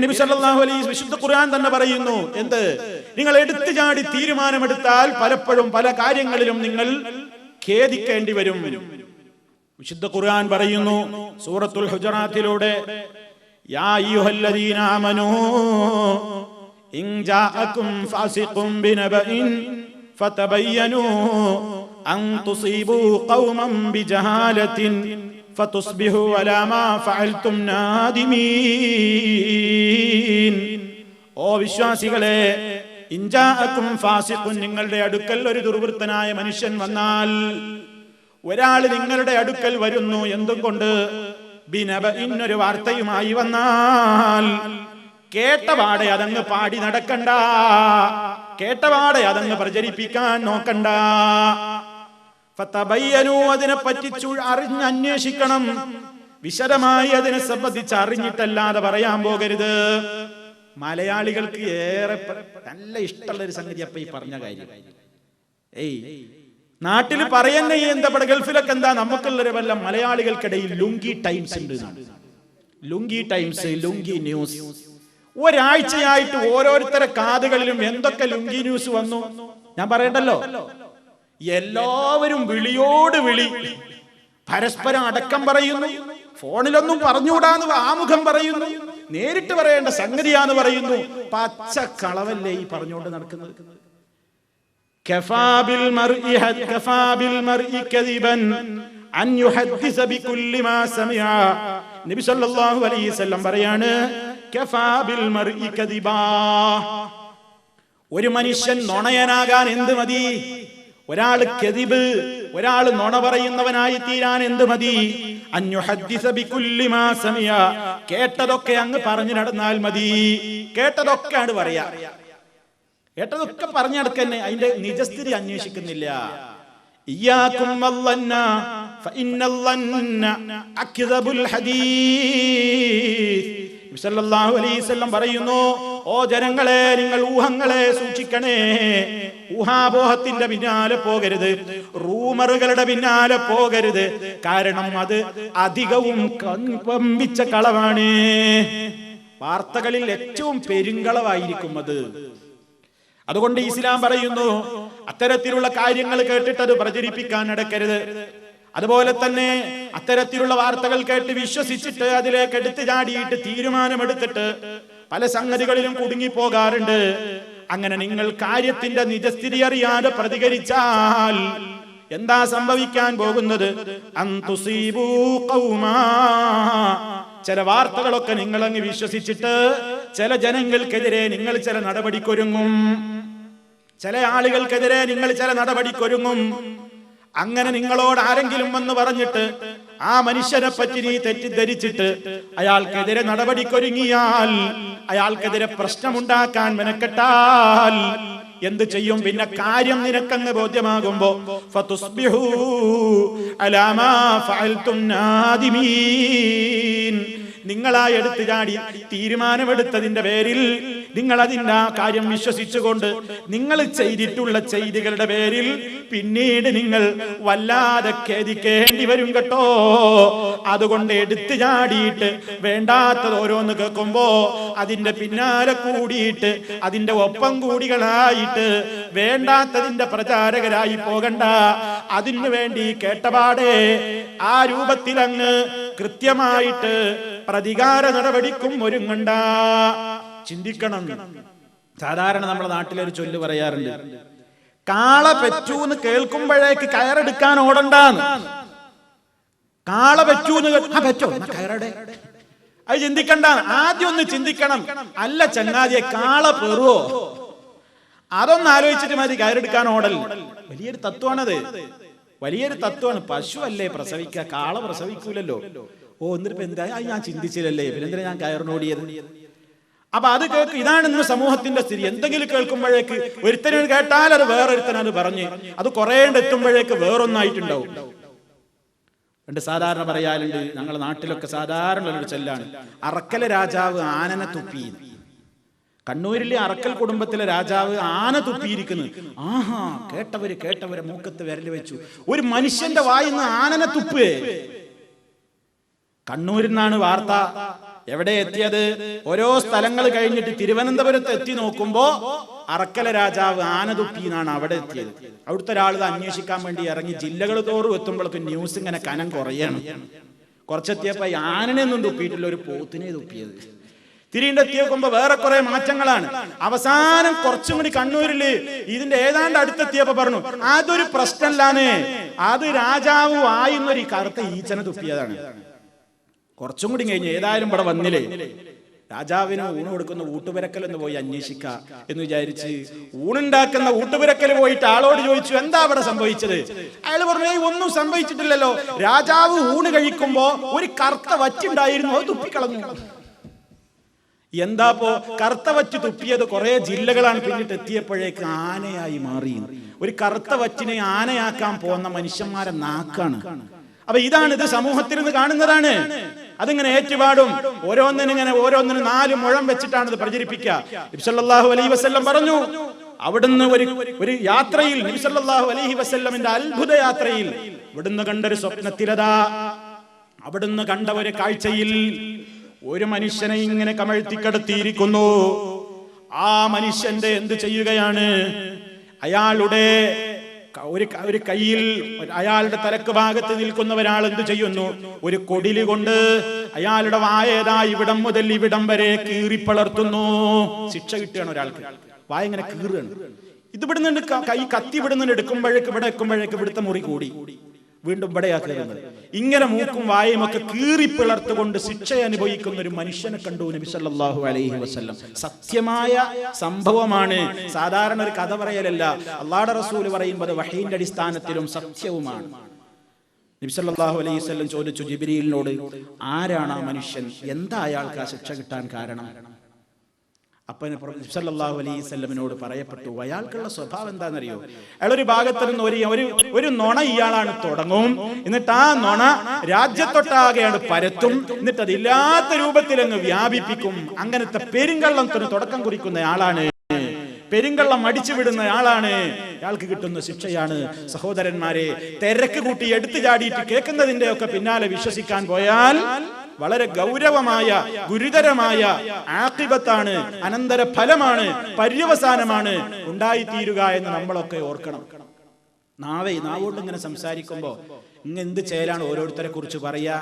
നബി സല്ലല്ലാഹു അലൈഹി വസല്ലം വിശുദ്ധ ഖുർആൻ തന്നെ പറയുന്നു, എന്ത്? നിങ്ങൾ എടുത്തു ചാടി തീരുമാനമെടുത്താൽ പലപ്പോഴും പല കാര്യങ്ങളിലും നിങ്ങൾ ഖേദിക്കേണ്ടി വരും. വിശുദ്ധ ഖുർആൻ പറയുന്നു സൂറത്തുൽ ഹുജറാത്തിലൂടെ, യാ അയ്യുഹല്ലദീന ആമനൂ ഇൻ ജാഅകും ഫാസിഖും ബിനബഇൻ ഫതബയ്യനൂ അൻ തുസീബൂ ഖൗമൻ ബിജഹാലത്തിൻ ഫതുസ്ബിഹൂ അലാ മാ ഫഅൽതും നാദിമീൻ. ഓ വിശ്വാസികളെ, ഇൻ ജാഅകും ഫാസിഖുൻ, നിങ്ങളുടെ അടുക്കൽ ഒരു ദുർവൃത്തനായ മനുഷ്യൻ വന്നാൽ, ഒരാൾ നിങ്ങളുടെ അടുക്കൽ വരുന്നു, എന്തുകൊണ്ട്? ബിനബഇൻ, ഒരു വാർത്തയുമായി വന്നാൽ, കേട്ടപാടെ അതങ്ങ് പാടി നടക്കണ്ട, കേട്ടപാടെ അതങ്ങ് പ്രചരിപ്പിക്കാൻ നോക്കണ്ട. ഫതബയ്യനൂ, അതിനെപ്പറ്റി അന്വേഷിക്കണം, വിശദമായി അതിനെ സംബന്ധിച്ച് അറിഞ്ഞിട്ടല്ലാതെ പറയാൻ പോകരുത്. മലയാളികൾക്ക് ഏറെ നല്ല ഇഷ്ടമുള്ള ഒരു സംഗതി അപ്പൊ ഈ പറഞ്ഞ കാര്യം. നാട്ടിൽ പറയുന്ന എന്താ ഗൾഫിലൊക്കെ എന്താ നമുക്കുള്ളൊരു വല്ല മലയാളികൾക്കിടയിൽ ലുങ്കി ടൈംസ് ഉണ്ട്. Lungi times, lungi news. ഒരാഴ്ചയായിട്ട് ഓരോരുത്തരെ കാതുകളിലും എന്തൊക്കെ ലുങ്കി ന്യൂസ് വന്നു ഞാൻ പറയണ്ടല്ലോ. എല്ലാവരും വിളിയോട് വിളി, പരസ്പരം അടക്കം പറയുന്നു, ഫോണിലൊന്നും പറഞ്ഞുകൂടാന്ന് ആമുഖം പറയുന്നു, നേരിട്ട് പറയേണ്ട സംഗതിയാന്ന് പറയുന്നു. പച്ച കളവല്ലേ ഈ പറഞ്ഞുകൊണ്ട് നടക്കുന്നത്. കഫാ ബിൽ മർഇ കദിബൻ അൻ യുഹദ്ദിസ ബികുല്ലി മാ സമിഅ. നബി സല്ലല്ലാഹു അലൈഹി വസല്ലം പറയാണ്, കഫാ ബിൽ മർഇ കദിബാ, ഒരു മനുഷ്യൻ നുണയനാകാൻ എന്ത് മതി? ഒരാൾ കദിബ്, ഒരാൾ നുണ പറയുന്നവനായി തീരാൻ എന്ത് മതി? അൻ യുഹദ്ദിസ ബികുല്ലി മാ സമിഅ, കേട്ടതൊക്കെ അങ്ങ് പറഞ്ഞു നടന്നാൽ മതി. കേട്ടതൊക്കെ ആണ് പറയാ, കേട്ടതൊക്കെ പറഞ്ഞു നടക്കന്നെ, അതിന്റെ നിജസ്ഥിതി അന്വേഷിക്കുന്നില്ല. ഇയ്യാകും വല്ലന്ന ഫഇന്നല്ലന്ന അക്ദബുൽ ഹദീസ്. സല്ലല്ലാഹു അലൈഹി വസല്ലം പറയുന്നു, ഓ ജനങ്ങളെ, നിങ്ങൾ ഊഹങ്ങളെ സൂക്ഷിക്കണേ. ഊഹാപോഹത്തിന്റെ പിന്നാലെ പോകരുത്, റൂമറുകളുടെ പിന്നാലെ പോകരുത്. കാരണം അത് അധികവും കമ്പമ്പിച്ച കളവാണ്. വാർത്തകളിൽ ഏറ്റവും പെരുങ്കളവായിരിക്കും അത്. അതുകൊണ്ട് ഇസ്ലാം പറയുന്നു, അത്തരത്തിലുള്ള കാര്യങ്ങൾ കേട്ടിട്ട് അത് പ്രചരിപ്പിക്കാൻ നടക്കരുത്. അതുപോലെ തന്നെ അത്തരത്തിലുള്ള വാർത്തകൾ കേട്ട് വിശ്വസിച്ചിട്ട് അതിലേക്ക് എടുത്തു ചാടിയിട്ട് തീരുമാനമെടുത്തിട്ട് പല സംഗതികളിലും കുടുങ്ങിപ്പോകാറുണ്ട്. അങ്ങനെ നിങ്ങൾ കാര്യത്തിന്റെ നിജസ്ഥിതി അറിയാതെ പ്രതികരിച്ചാൽ എന്താ സംഭവിക്കാൻ പോകുന്നത്? അൻതുസീബൂ ഖൗമാ, ചില വാർത്തകളൊക്കെ നിങ്ങൾ അങ്ങ് വിശ്വസിച്ചിട്ട് ചില ജനങ്ങൾക്കെതിരെ നിങ്ങൾ ചില നടപടിക്കൊരുങ്ങും, ചില ആളുകൾക്കെതിരെ നിങ്ങൾ ചില നടപടിക്കൊരുങ്ങും. അങ്ങനെ നിങ്ങളോട് ആരെങ്കിലും വന്ന് പറഞ്ഞിട്ട് ആ മനുഷ്യനെ പറ്റി നീ തെറ്റിദ്ധരിച്ചിട്ട് അയാൾക്കെതിരെ നടപടിക്കൊരുങ്ങിയാൽ, അയാൾക്കെതിരെ പ്രശ്നമുണ്ടാക്കാൻ മെനക്കെട്ടാൽ എന്ത് ചെയ്യും? പിന്നെ കാര്യം നിനക്കങ്ങ് ബോധ്യമാകുമ്പോ ഫതുസ്ബിഹൂ അലാ മാ ഫഅൽതും നാദിമീൻ, നിങ്ങളാ എടുത്തു ചാടി തീരുമാനമെടുത്തതിന്റെ പേരിൽ, നിങ്ങൾ അതിന്റെ ആ കാര്യം വിശ്വസിച്ചുകൊണ്ട് നിങ്ങൾ ചെയ്തിട്ടുള്ള ചെയ്തികളുടെ പേരിൽ പിന്നീട് നിങ്ങൾ വല്ലാതെ ഖേദിക്കേണ്ടി വരും കേട്ടോ. അതുകൊണ്ട് എടുത്തു ചാടിയിട്ട് വേണ്ടാത്തത് ഓരോന്ന് കേൾക്കുമ്പോ അതിന്റെ പിന്നാലെ കൂടിയിട്ട് അതിന്റെ ഒപ്പം കൂടികളായിട്ട് വേണ്ടാത്തതിന്റെ പ്രചാരകരായി പോകണ്ട. അതിനു വേണ്ടി കേട്ടപാടെ ആ രൂപത്തിൽ അങ്ങ് കൃത്യമായിട്ട് പ്രതികാര നടപടിക്കും ഒരുങ്ങണ്ട. ചിന്തിക്കണം. സാധാരണ നമ്മുടെ നാട്ടിലൊരു ചൊല്ല് പറയാറുണ്ട്, കാള പെറ്റൂന്ന് കേൾക്കുമ്പോഴേക്ക് കയറെടുക്കാൻ ഓടണ്ടാന്ന്. കാള പെറ്റൂന്ന് പറ്റോ കയറടെ, അത് ചിന്തിക്കണ്ട. ആദ്യം ഒന്ന് ചിന്തിക്കണം, അല്ല ചങ്ങാതിയെ കാള പെറുവോ, അതൊന്ന് ആലോചിച്ചിട്ട് മതി കയറെടുക്കാൻ ഓടൽ. വലിയൊരു തത്വമാണത്, വലിയൊരു തത്വമാണ്. പശു അല്ലേ പ്രസവിക്കുക, കാള പ്രസവിക്കൂലല്ലോ. ഓ എന്നിട്ട് എന്താ ഞാൻ ചിന്തിച്ചില്ലല്ലേ, പിന്നെ എന്തിനാ ഞാൻ കയറിനോടിയത്? അപ്പൊ അത് കേൾക്ക്. ഇതാണ് ഇന്ന് സമൂഹത്തിന്റെ സ്ഥിതി. എന്തെങ്കിലും കേൾക്കുമ്പോഴേക്ക് ഒരുത്തനത് കേട്ടാൽ അത് വേറൊരുത്തനത് പറഞ്ഞ് അത് കുറേ എത്തുമ്പോഴേക്ക് വേറൊന്നായിട്ടുണ്ടാവും. പണ്ട് സാധാരണ പറയാറുണ്ട്, ഞങ്ങളുടെ നാട്ടിലൊക്കെ സാധാരണ ഒരു ചൊല്ലാണ്, അറക്കലെ രാജാവ് ആനനെ തുപ്പി. കണ്ണൂരിലെ അറക്കൽ കുടുംബത്തിലെ രാജാവ് ആന തുപ്പിയിരിക്കുന്നു. ആഹാ, കേട്ടവരെ മൂക്കത്ത് വിരല് വെച്ചു. ഒരു മനുഷ്യന്റെ വായിന്ന് ആനനെ തുപ്പേ. കണ്ണൂരിൽ നിന്നാണ് വാർത്ത. എവിടെ എത്തിയത്? ഓരോ സ്ഥലങ്ങൾ കഴിഞ്ഞിട്ട് തിരുവനന്തപുരത്ത് എത്തി നോക്കുമ്പോ അറക്കല രാജാവ് ആന തുപ്പി എന്നാണ് അവിടെ എത്തിയത്. അവിടുത്തെ ഒരാൾ അന്വേഷിക്കാൻ വേണ്ടി ഇറങ്ങി ജില്ലകൾ തോറും എത്തുമ്പോഴേക്കും ന്യൂസ് ഇങ്ങനെ കനം കുറയാണ്. കുറച്ചെത്തിയപ്പോ ആനനെയൊന്നും തുപ്പിയിട്ടില്ല, ഒരു പോത്തിനെ തുപ്പിയത്. തിരിണ്ടെത്തി നോക്കുമ്പോ വേറെ കുറെ മാറ്റങ്ങളാണ്. അവസാനം കുറച്ചും കൂടി കണ്ണൂരില് ഇതിന്റെ ഏതാണ്ട് അടുത്തെത്തിയപ്പോ പറഞ്ഞു, അതൊരു പ്രശ്നമല്ലാന്ന്, അത് രാജാവ് വായുന്നൊരു കറുത്ത ഈച്ചനെ തുപ്പിയതാണ്. കുറച്ചും കൂടി കഴിഞ്ഞ് ഏതായാലും ഇവിടെ വന്നില്ലേ, രാജാവിന് ഊണ് കൊടുക്കുന്ന ഊട്ടുപുരക്കൽ എന്ന് പോയി അന്വേഷിക്ക എന്ന് വിചാരിച്ച് ഊണുണ്ടാക്കുന്ന ഊട്ടുപുരക്കൽ പോയിട്ട് ആളോട് ചോദിച്ചു, എന്താ അവിടെ സംഭവിച്ചത്? അയാൾ പറഞ്ഞു, ഒന്നും സംഭവിച്ചിട്ടില്ലല്ലോ, രാജാവ് ഊണ് കഴിക്കുമ്പോ ഒരു കറുത്ത വറ്റുണ്ടായിരുന്നു, അത് തുപ്പിക്കളഞ്ഞു. എന്താപ്പോ കറുത്ത വറ്റ് തുപ്പിയത്? കുറെ ജില്ലകളാണ് പിന്നിട്ട് എത്തിയപ്പോഴേക്ക് ആനയായി മാറി. ഒരു കറുത്ത വറ്റിനെ ആനയാക്കാൻ പോകുന്ന മനുഷ്യന്മാരെ നാക്കാണ്. അപ്പൊ ഇതാണ്, ഇത് സമൂഹത്തിൽ നിന്ന് കാണുന്നതാണ്. അതിങ്ങനെ ഏറ്റുപാടും, ഓരോന്നിനും 4 മുഴം വെച്ചിട്ടാണ് ഇത് പ്രചരിപ്പിക്കുക. നബി സല്ലല്ലാഹു അലൈഹി വസല്ലം പറഞ്ഞു, അവിടുന്ന് ഒരു യാത്രയിൽ, നബി സല്ലല്ലാഹു അലൈഹി വസല്ലമിന്റെ അത്ഭുത യാത്രയിൽ അവിടുന്ന് കണ്ടൊരു സ്വപ്നത്തിലതാ, അവിടുന്ന് കണ്ട ഒരു കാഴ്ചയിൽ ഒരു മനുഷ്യനെ ഇങ്ങനെ കമഴ്ത്തിക്കിടത്തിയിരിക്കുന്നു. ആ മനുഷ്യന്റെ എന്ത് ചെയ്യുകയാണ്? അയാളുടെ ഒരു കയ്യിൽ അയാളുടെ തലക്ക് ഭാഗത്ത് നിൽക്കുന്ന ഒരാൾ എന്ത് ചെയ്യുന്നു? ഒരു കൊടില് കൊണ്ട് അയാളുടെ വായേതാ ഇവിടം മുതൽ ഇവിടം വരെ കീറിപ്പളർത്തുന്നു. ശിക്ഷ കിട്ടുകയാണ് ഒരാൾക്ക്. വായ ഇങ്ങനെ കീറുകയാണ്. ഇത് ഇവിടുന്ന് കൈ കത്തി ഇവിടുന്ന് എടുക്കുമ്പോഴേക്ക് ഇവിടുത്തെ മുറി കൂടി, വീണ്ടും ഇവിടെയാക്കുന്നത്. ഇങ്ങനെ മൂക്കും വായും ഒക്കെ കീറിപ്പിളർത്തുകൊണ്ട് ശിക്ഷ അനുഭവിക്കുന്ന ഒരു മനുഷ്യനെ കണ്ടു നബി സല്ലല്ലാഹു അലൈഹി വസല്ലം. സത്യമായ സംഭവമാണ്, സാധാരണ ഒരു കഥ പറയലല്ല. അല്ലാഹുവിന്റെ റസൂൽ പറയുമ്പോൾ വഹീന്റെ അടിസ്ഥാനത്തിലും സത്യവുമാണ്. നബി സല്ലല്ലാഹു അലൈഹി വസല്ലം ചോദിച്ചു ജിബ്രീലിനോട്, ആരാണ് ആ മനുഷ്യൻ? എന്താ അയാൾക്ക് ആ ശിക്ഷ കിട്ടാൻ കാരണം? അപ്പൊ നബി സല്ലല്ലാഹു അലൈഹി വസല്ലമിനോട് പറയപ്പെട്ടു, അയാൾക്കുള്ള സ്വഭാവം എന്താണെന്നറിയോ? അയാൾ ഒരു ഭാഗത്ത് നിന്ന് ഒരു നുണ ഇയാളാണ് തുടങ്ങും, എന്നിട്ട് ആ നുണ രാജ്യത്തൊട്ടാകെയാണ് പരത്തും, എന്നിട്ട് അതില്ലാത്ത രൂപത്തിൽ അങ്ങ് വ്യാപിപ്പിക്കും. അങ്ങനത്തെ പെരുങ്കള്ളത്തിന് തുടക്കം കുറിക്കുന്ന ആളാണ്, പെരുങ്കള്ളം അടിച്ചു വിടുന്ന ആളാണ്. അയാൾക്ക് കിട്ടുന്ന ശിക്ഷയാണ്. സഹോദരന്മാരെ, തിരക്ക് കൂട്ടി എടുത്തു ചാടിയിട്ട് കേൾക്കുന്നതിന്റെ ഒക്കെ പിന്നാലെ വിശ്വസിക്കാൻ പോയാൽ വളരെ ഗൗരവമായ ഗുരുതരമായ ആഖിബത്താണ്, അനന്തര ഫലമാണ്, പര്യവസാനമാണ് ഉണ്ടായിത്തീരുക എന്ന് നമ്മളൊക്കെ ഓർക്കണം. നാവോട്ട് ഇങ്ങനെ സംസാരിക്കുമ്പോ എന്ത് ചേലാണ് ഓരോരുത്തരെ കുറിച്ച് പറയാ.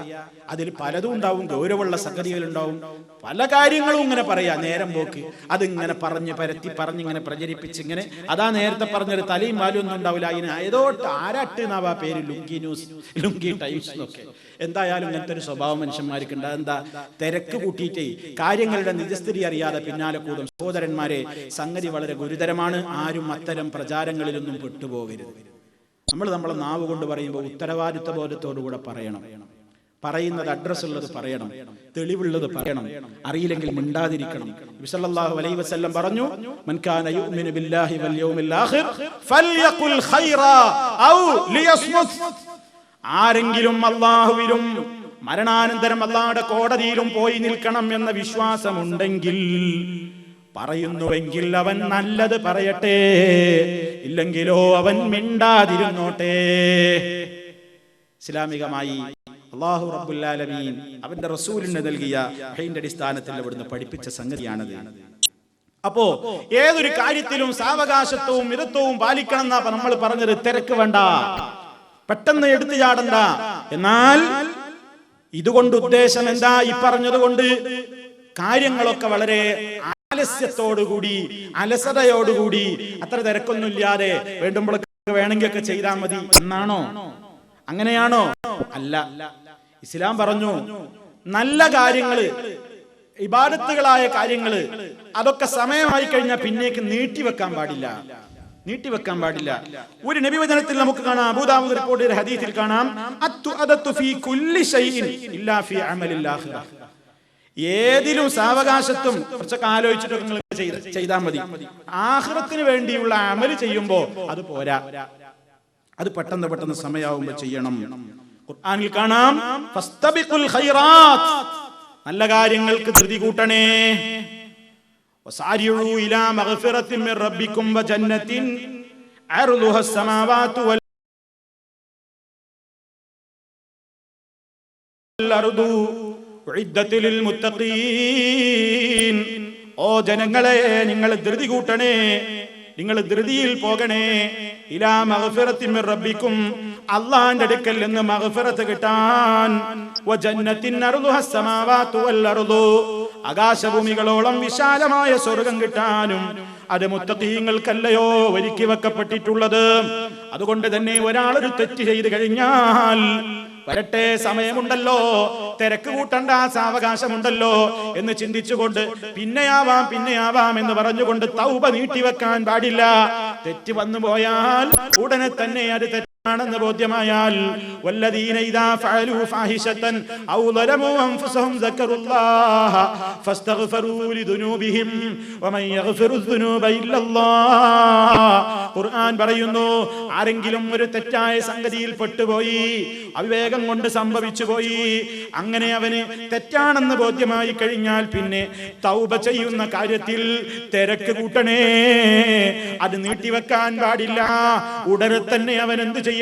അതിൽ പലതും ഉണ്ടാവും, ഗൗരവമുള്ള സംഗതികളുണ്ടാവും, പല കാര്യങ്ങളും ഇങ്ങനെ പറയാ. നേരം പോക്ക് അതിങ്ങനെ പറഞ്ഞ് പരത്തി പറഞ്ഞിങ്ങനെ പ്രചരിപ്പിച്ച് ഇങ്ങനെ, അതാ നേരത്തെ പറഞ്ഞൊരു തലയും വാലും ഒന്നും ഉണ്ടാവില്ല. അതിന് ഏതോട്ട് ആരാട്ട് എന്നാവാ പേര്, ലുങ്കി ന്യൂസ്, ലുങ്കി ടൈംസ് എന്നൊക്കെ. എന്തായാലും ഇങ്ങനത്തെ ഒരു സ്വഭാവം മനുഷ്യന്മാർക്ക് ഉണ്ട്. എന്താ? തിരക്ക് കൂട്ടിയിട്ടേ കാര്യങ്ങളുടെ നിജസ്ഥിതി അറിയാതെ പിന്നാലെ കൂടും. സഹോദരന്മാരെ, സംഗതി വളരെ ഗുരുതരമാണ്. ആരും അത്തരം പ്രചാരങ്ങളിലൊന്നും പെട്ടുപോകരുത്. നമ്മളെ നാവ് കൊണ്ട് പറയുമ്പോൾ ഉത്തരവാദിത്വ ബോധത്തോടുകൂടെ പറയണം. പറയുന്നത് അഡ്രസ് ഉള്ളത് പറയണം, തെളിവുള്ളത് പറയണം, അറിയില്ലെങ്കിൽ മിണ്ടാതിരിക്കണം. നബി സല്ലല്ലാഹു അലൈഹി വസല്ലം പറഞ്ഞു, മൻ കാന യുഅ്മിനു ബില്ലാഹി വൽ യൗമിൽ ആഖിർ ഫൽയഖുൽ ഖൈറാ ഔ ലിയസ്മുത്. ആരെങ്കിലും അല്ലാഹുവിലും മരണാനന്തരം അല്ലാഹുവിന്റെ കോടതിയിലും പോയി നിൽക്കണം എന്ന വിശ്വാസമുണ്ടെങ്കിൽ, പറയുന്നുവെങ്കിൽ അവൻ നല്ലത് പറയട്ടെ, ഇല്ലെങ്കിലോ അവൻ മിണ്ടാതിരുന്നോട്ടെ. ഇസ്ലാമികമായി അല്ലാഹു റബ്ബുൽ ആലമീൻ അവന്റെ റസൂലിന് നൽകിയ വഹയിന്റെ അടിസ്ഥാനത്തിൽ അവിടുന്ന് പഠിപ്പിച്ച സംഗതിയാണത്. അപ്പോ ഏതൊരു കാര്യത്തിലും സാവകാശത്വവും മിതത്വവും പാലിക്കണം എന്നാ നമ്മൾ പറഞ്ഞത്. തിരക്ക് വേണ്ട, പെട്ടെന്ന് എടുത്തു ചാടണ്ട. എന്നാൽ ഇതുകൊണ്ട് ഉദ്ദേശം എന്താ? ഈ പറഞ്ഞതുകൊണ്ട് കാര്യങ്ങളൊക്കെ വളരെ ആലസ്യത്തോടുകൂടി, അലസതയോടുകൂടി, അത്ര തിരക്കൊന്നുമില്ലാതെ വേണ്ടുമ്പോഴൊക്കെ വേണമെങ്കിൽ ഒക്കെ ചെയ്താൽ മതി എന്നാണോ? അങ്ങനെയാണോ? അല്ല. ഇസ്ലാം പറഞ്ഞു, നല്ല കാര്യങ്ങള്, ഇബാദത്തുകളായ കാര്യങ്ങള്, അതൊക്കെ സമയമായി കഴിഞ്ഞാൽ പിന്നേക്ക് നീട്ടിവെക്കാൻ പാടില്ല. നീട്ടിവെക്കാൻ പാടില്ല. ഒരു നബി വചനത്തിൽ നമുക്ക് കാണാം, അബൂദാവൂദ് റിപ്പോർട്ട് ചെയ്ത ഹദീസിൽ കാണാം, അത്തു ഫീ കുല്ലി ഷൈഇൻ ഇല്ലാ ഫീ അമലിൽ ആഖിറ. ഏതിലും സാവകാശത്തും കുറച്ചൊക്കെ ആലോചിച്ചിട്ടൊക്കെ നിങ്ങൾ ചെയ്താൽ മതി. ആഖിറത്തിന് വേണ്ടിയുള്ള അമൽ ചെയ്യുമ്പോൾ അത് പോരാ, അത് പെട്ടെന്ന് സമയമാവുമ്പോൾ ചെയ്യണം. ഖുർആനിൽ കാണാം, ഫസ്തബിഖുൽ ഖൈറാത്ത്, നല്ല കാര്യങ്ങൾക്ക് ധൃതി കൂട്ടണേ. വസാരിഉ ഇലാ മഗ്ഫിറത്തിൻ മിർ റബ്ബിക്കും വജന്നത്തിൻ അർളുഹാ അസ്സമാവാതു വൽ അർദു ഉഇദ്ദത്തുൽ ലിൽ മുത്തഖീൻ. ഓ ജനങ്ങളെ, നിങ്ങൾ ധൃതി കൂട്ടണേ, നിങ്ങൾ ധൃതിയിൽ പോകണേ. ഇലാ മഗ്ഫിറത്തിൻ മിർ റബ്ബിക്കും, അല്ലാഹുവിന്റെ അടുക്കൽ നിന്ന് മഗ്ഫിറത്ത് കിട്ടാൻ. വജന്നത്തിൻ അർളുഹാ അസ്സമാവാതു വൽ അർദു, ആകാശഭൂമികളോളം വിശാലമായ സ്വർഗ്ഗം കിട്ടാനും അത് മുത്തഖീങ്ങൾക്കല്ലയോ ഒരുക്കി വെക്കപ്പെട്ടിട്ടുള്ളത്. അതുകൊണ്ട് തന്നെ ഒരാളൊരു തെറ്റ് ചെയ്തു കഴിഞ്ഞാൽ വരട്ടെ, സമയമുണ്ടല്ലോ, തിരക്ക് കൂട്ടണ്ട, സാവകാശമുണ്ടല്ലോ എന്ന് ചിന്തിച്ചുകൊണ്ട് പിന്നെയാവാം എന്ന് പറഞ്ഞുകൊണ്ട് തൗബ നീട്ടിവെക്കാൻ പാടില്ല. തെറ്റ് വന്നു പോയാൽ ഉടനെ തന്നെ അത് ണെന്ന് ബോധ്യമായാൽ, വല്ലദീന ഇദാ ഫഅലൂ ഫാഹിശതൻ ഔ ളലമൂ അൻഫുസഹും സക്കറുല്ലാഹ ഫസ്തഗ്ഫിറൂ ലിദുനൂബിഹിം വമൻ യഗ്ഫിറു ദുനൂബ ഇല്ലല്ലാഹ്. ഖുർആൻ പറയുന്നു, ആരെങ്കിലും ഒരു തെറ്റായ സംഗതിയിൽ പെട്ടുപോയി, അവിവേകം കൊണ്ട് സംഭവിച്ചു പോയി, അങ്ങനെ അവന് തെറ്റാണെന്ന് ബോധ്യമായി കഴിഞ്ഞാൽ പിന്നെ തൗബ ചെയ്യുന്ന കാര്യത്തിൽ തിരക്ക് കൂട്ടണേ, അത് നീട്ടിവെക്കാൻ പാടില്ല. ഉടനെ തന്നെ അവൻ എന്ത് ചെയ്യണം?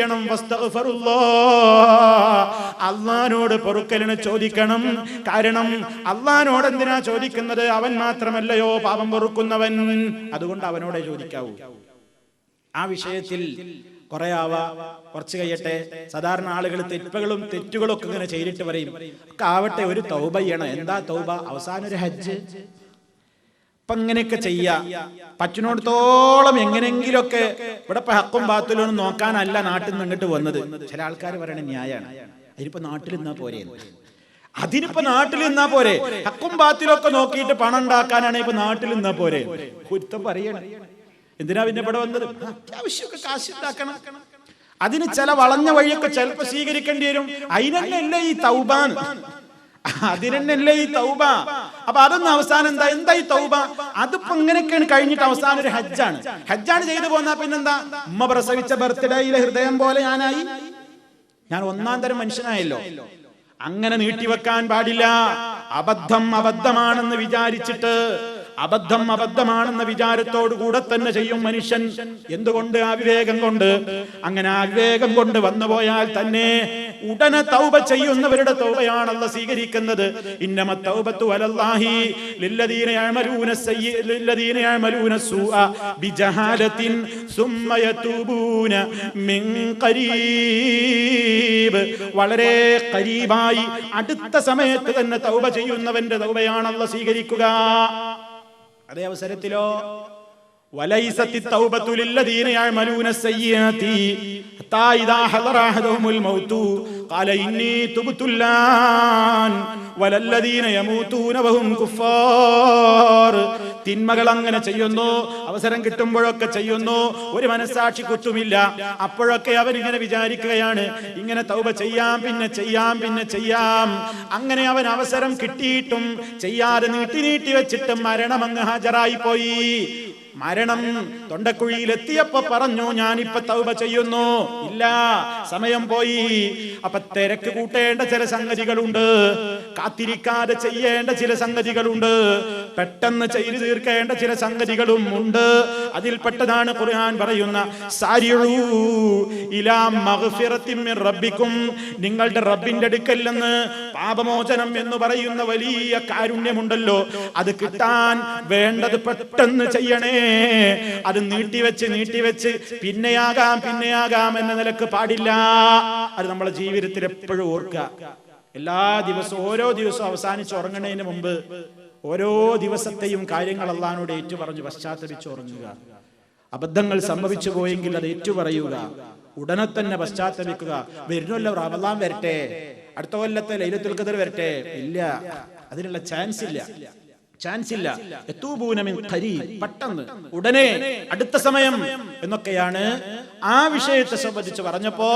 അള്ളാനോട് പൊറുക്കലിന് ചോദിക്കണം. കാരണം അള്ളാനോട് എന്തിനാ ചോദിക്കുന്നത്? അവൻ മാത്രമല്ലയോ പാപം പൊറുക്കുന്നവൻ, അതുകൊണ്ട് അവനോടെ ചോദിക്കാവൂ. ആ വിഷയത്തിൽ കുറെ കുറച്ച് കഴിയട്ടെ. സാധാരണ ആളുകൾ തെറ്റുകളും ഒക്കെ ഇങ്ങനെ ചെയ്തിട്ട് പറയും, ഒക്കെ ആവട്ടെ, ഒരു തൗബ ചെയ്യണം. എന്താ തൗബ? അവസാനം ഒരു ഹജ്ജ്. അപ്പൊ ഇങ്ങനെയൊക്കെ ചെയ്യാ പറ്റുന്നിടത്തോളം എങ്ങനെങ്കിലൊക്കെ. ഇവിടെ ഇപ്പൊ ഹക്കും ബാത്തുലും നോക്കാനല്ല നാട്ടിൽ നിന്ന് ഇങ്ങോട്ട് വന്നത്. ചില ആൾക്കാർ പറയണ ന്യായാണ്, അതിനിപ്പോ നാട്ടിൽ നിന്നാ പോരെ, അതിനിപ്പോ നാട്ടിൽ നിന്നാ പോരെ. ഹക്കും ബാത്തിലൊക്കെ നോക്കിയിട്ട് പണം ഉണ്ടാക്കാനാണ് ഇപ്പൊ നാട്ടിൽ നിന്നാ പോരെ. കുറ്റം പറയണം. എന്തിനാ പിന്നെ ഇവിടെ വന്നത്? അത്യാവശ്യമൊക്കെ കാശ് ഉണ്ടാക്കണം. അതിന് ചില വളഞ്ഞ വഴിയൊക്കെ ചിലപ്പോ സ്വീകരിക്കേണ്ടി വരും. അതിനല്ലേ ഈ തൗബാൻ, അതിനല്ലേ ഈ തൗബ. അപ്പൊ അതൊന്നും അവസാനം എന്താ ഈ തൗബ? അതിപ്പോ ഇങ്ങനെയൊക്കെയാണ് കഴിഞ്ഞിട്ട് അവസാനം ഒരു ഹജ്ജാണ് ചെയ്തു പോന്നാ പിന്നെന്താ? ഉമ്മ പ്രസവിച്ച ബർത്ത്ഡേയിലെ ഹൃദയം പോലെ ഞാൻ ഒന്നാം തരം മനുഷ്യനായല്ലോ. അങ്ങനെ നീട്ടിവെക്കാൻ പാടില്ല. അബദ്ധമാണെന്ന് വിചാരിച്ചിട്ട്, അബദ്ധമാണെന്ന വിചാരത്തോടു കൂടെ തന്നെ ചെയ്യും മനുഷ്യൻ. എന്തുകൊണ്ട്? അവിവേകം കൊണ്ട്. അങ്ങനെ അവിവേകം കൊണ്ട് വന്നുപോയാൽ തന്നെ ഉടനെ തൗബ ചെയ്യുന്നവരുടെ തൗബയാണ് അല്ലാഹു സ്വീകരിക്കുന്നത്. ഇന്നമത് തൗബത്തു അലല്ലാഹി ലില്ലദീന യഅമലൂന സൂഅ ബിജഹാലത്തിൻ സുമ്മ യതൂബൂന മിൻ ഖരീബ്. വളരെ ഖരീബായി അടുത്ത സമയത്ത് തന്നെ തൗബ ചെയ്യുന്നവന്റെ തൗബയാണ് അല്ലാഹു സ്വീകരിക്കുക. അതേ അവസരത്തിലോ വലൈസത്തി തൗബത്തു ലില്ലദീന യഅമലൂന സയ്യിആതി ഹത്താ ഇദാ ഹദറ അഹദുഹുൽ മൗതു ഖാല ഇന്നി തുബ്തുല്ലാൻ വലല്ലദീന യമൂതൂന വഹും കുഫാർ. തിന്മകൾ അങ്ങനെ ചെയ്യുന്നു, അവസരം കിട്ടുമ്പോഴൊക്കെ ചെയ്യുന്നു, ഒരു മനസ്സാക്ഷി കുത്തുമില്ല. അപ്പോഴൊക്കെ അവരിങ്ങനെ വിചാരിക്കുകയാണ്, ഇങ്ങനെ തൗബ ചെയ്യാം, പിന്നെ ചെയ്യാം. അങ്ങനെ അവൻ അവസരം കിട്ടിയിട്ടും ചെയ്യാതെ നീട്ടി വെച്ചിട്ട് മരണം അങ്ങ് ഹാജരായി പോയി. മരണം തൊണ്ടക്കുഴിയിലെത്തിയപ്പോ പറഞ്ഞു, ഞാനിപ്പോ തൗബ ചെയ്യുന്നു. ഇല്ല, സമയം പോയി. അപ്പൊ തിരക്ക് കൂട്ടേണ്ട ചില സംഗതികളുണ്ട്, കാത്തിരിക്കാതെ ചെയ്യേണ്ട ചില സംഗതികളുണ്ട്, പെട്ടെന്ന് ചെയ്തു തീർക്കേണ്ട ചില സംഗതികളും ഉണ്ട്. അതിൽപ്പെട്ടതാണ് ഖുർആൻ പറയുന്ന സാരിഉ ഇലാ മഗ്ഫിറത്തിൻ മിർ റബ്ബിക്കും. നിങ്ങളുടെ റബ്ബിന്റെ അടുക്കൽ നിന്ന് പാപമോചനം എന്ന് പറയുന്ന വലിയ കാരുണ്യമുണ്ടല്ലോ, അത് കിട്ടാൻ വേണ്ടത് പെട്ടെന്ന് ചെയ്യണേ. അത് നീട്ടിവെച്ച് പിന്നെയാകാം എന്ന നിലക്ക് പാടില്ല. അത് നമ്മളെ ജീവിതത്തിൽ എപ്പോഴും ഓർക്കുക. എല്ലാ ദിവസവും, ഓരോ ദിവസവും അവസാനിച്ച് ഉറങ്ങുന്നതിന് മുമ്പ് ഓരോ ദിവസത്തെയും കാര്യങ്ങൾ അല്ലാഹുവോട് ഏറ്റുപറഞ്ഞ് പശ്ചാത്തപിച്ച് ഉറങ്ങുക. അബദ്ധങ്ങൾ സംഭവിച്ചു പോയെങ്കിൽ അത് ഏറ്റുപറയുക, ഉടനെ തന്നെ പശ്ചാത്തപിക്കുക. വരുന്നല്ലോ റമളാൻ വരട്ടെ, അടുത്ത കൊല്ലത്തെ ലൈലത്തുൽ ഖദർ വരട്ടെ, ഇല്ല, അതിനുള്ള ചാൻസ് ഇല്ല. ചാൻസ് ഇല്ല. യതൂബൂന മിൻ ഖരീബ്, പെട്ടെന്ന്, ഉടനെ, അടുത്ത സമയം എന്നൊക്കെയാണ് ആ വിഷയത്തെ സംബന്ധിച്ച് പറഞ്ഞപ്പോ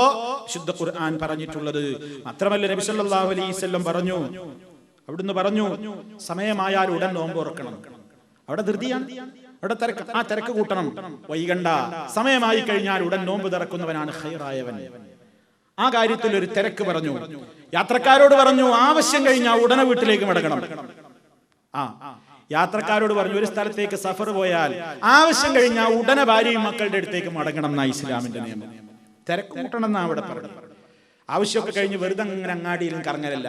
ശുദ്ധ ഖുർആൻ പറഞ്ഞിട്ടുള്ളത്. മാത്രമല്ല നബി സല്ലല്ലാഹു അലൈഹി വസല്ലം പറഞ്ഞു, അവിടുന്ന് പറഞ്ഞു, സമയമായാൽ ഉടൻ നോമ്പ് തുറക്കണം. അവിടെ ധൃതിയാണ്, അവിടെ തിരക്ക്, ആ തിരക്ക് കൂട്ടണം, വൈകണ്ട. സമയമായി കഴിഞ്ഞാൽ ഉടൻ നോമ്പ് തുറക്കുന്നവനാണ് ഖൈറായവൻ. ആ കാര്യത്തിൽ ഒരു തിരക്ക് പറഞ്ഞു. യാത്രക്കാരോട് പറഞ്ഞു, ആവശ്യം കഴിഞ്ഞാൽ ഉടനെ വീട്ടിലേക്ക് മടങ്ങണം. യാത്രക്കാരോട് പറഞ്ഞു, ഒരു സ്ഥലത്തേക്ക് സഫർ പോയാൽ ആവശ്യം കഴിഞ്ഞാൽ ഉടനെ ഭാര്യയും മക്കളുടെ അടുത്തേക്ക് മടങ്ങണം എന്നാ ഇസ്ലാമിന്റെ നിയമം. തിരക്ക് കൂട്ടണം എന്നാ അവിടെ പറഞ്ഞു. ആവശ്യമൊക്കെ കഴിഞ്ഞ് വെറുതെ അങ്ങനെ അങ്ങാടിയിലും കറങ്ങലല്ല.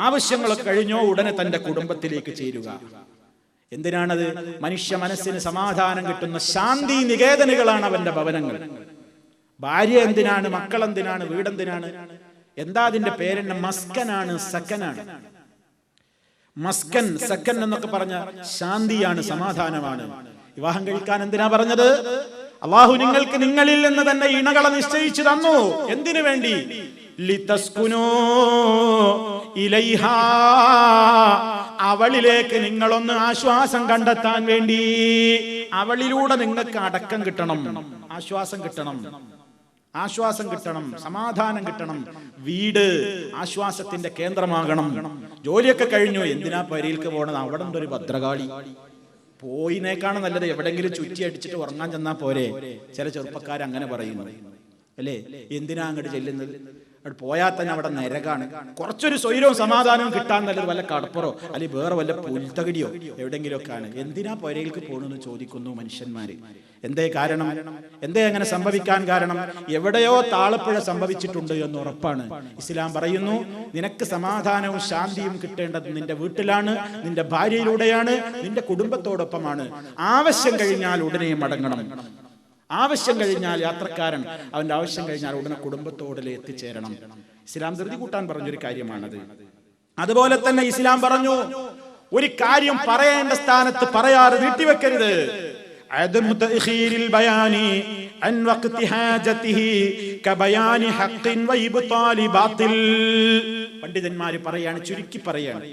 ആവശ്യങ്ങളൊക്കെ കഴിഞ്ഞോ ഉടനെ തന്റെ കുടുംബത്തിലേക്ക് ചേരുക. എന്തിനാണത്? മനുഷ്യ മനസ്സിന് സമാധാനം കിട്ടുന്ന ശാന്തി നികേതനുകളാണ് അവന്റെ ഭവനങ്ങൾ. ഭാര്യ എന്തിനാണ്, മക്കൾ എന്തിനാണ്, വീടെന്തിനാണ്? എന്താ അതിന്റെ പേരെന്നെ? മസ്കനാണ്, സക്കനാണ്. മസ്കൻ, സക്കൻ എന്നൊക്കെ പറഞ്ഞ ശാന്തിയാണ്, സമാധാനമാണ്. വിവാഹം കഴിക്കാൻ എന്തിനാ പറഞ്ഞത്? അള്ളാഹു നിങ്ങൾക്ക് നിങ്ങളിൽ നിന്ന് തന്നെ ഇണകളെ നിശ്ചയിച്ചു തന്നു. എന്തിനു വേണ്ടി? ലിതസ്കുനൂ ഇലൈഹാ, അവളിലേക്ക് നിങ്ങളൊന്ന് ആശ്വാസം കണ്ടെത്താൻ വേണ്ടി. അവളിലൂടെ നിങ്ങൾക്ക് അടക്കം കിട്ടണം, ആശ്വാസം കിട്ടണം, ആശ്വാസം കിട്ടണം, സമാധാനം കിട്ടണം. വീട് ആശ്വാസത്തിന്റെ കേന്ദ്രമാകണം. ജോലിയൊക്കെ കഴിഞ്ഞു, എന്തിനാ പരിയിലേക്ക് പോണത്? അവിടെ ഒരു ഭദ്രകാളി, പോയിനേക്കാണ് നല്ലത് എവിടെങ്കിലും ചുറ്റി അടിച്ചിട്ട് ഉറങ്ങാൻ ചെന്നാ പോരെ. ചില ചെറുപ്പക്കാർ അങ്ങനെ പറയുന്നു, അല്ലേ? എന്തിനാ അങ്ങോട്ട് ചെല്ലുന്നത്? അവിടെ പോയാൽ തന്നെ അവിടെ നരകാണ്. കുറച്ചൊരു സ്വൈരവും സമാധാനവും കിട്ടാൻ നല്ലത് വല്ല കടപ്പുറോ അല്ലെങ്കിൽ വേറെ വല്ല പുൽത്തകടിയോ എവിടെങ്കിലുമൊക്കെയാണ്. എന്തിനാ പുരയിലേക്ക് പോകണമെന്ന് ചോദിക്കുന്നു മനുഷ്യന്മാര്. എന്തേ കാരണം? എന്തേ അങ്ങനെ സംഭവിക്കാൻ കാരണം? എവിടെയോ താളപ്പുഴ സംഭവിച്ചിട്ടുണ്ട് എന്ന് ഉറപ്പാണ്. ഇസ്ലാം പറയുന്നു, നിനക്ക് സമാധാനവും ശാന്തിയും കിട്ടേണ്ടത് നിന്റെ വീട്ടിലാണ്, നിന്റെ ഭാര്യയിലൂടെയാണ്, നിന്റെ കുടുംബത്തോടൊപ്പമാണ്. ആവശ്യം കഴിഞ്ഞാൽ ഉടനെ മടങ്ങണം. ആവശ്യം കഴിഞ്ഞാൽ യാത്രക്കാരൻ അവന്റെ ആവശ്യം കഴിഞ്ഞാൽ ഉടനെ കുടുംബത്തോടെ എത്തിച്ചേരണം. ഇസ്ലാം ധൃതി കൂട്ടാൻ പറഞ്ഞൊരു കാര്യമാണത്. അതുപോലെ തന്നെ ഇസ്ലാം പറഞ്ഞു, ഒരു കാര്യം പറയേണ്ട സ്ഥാനത്ത് പറയാതെ നീട്ടിവെക്കരുത്. പണ്ഡിതന്മാര് പറയാണ്, ചുരുക്കി പറയാണ്,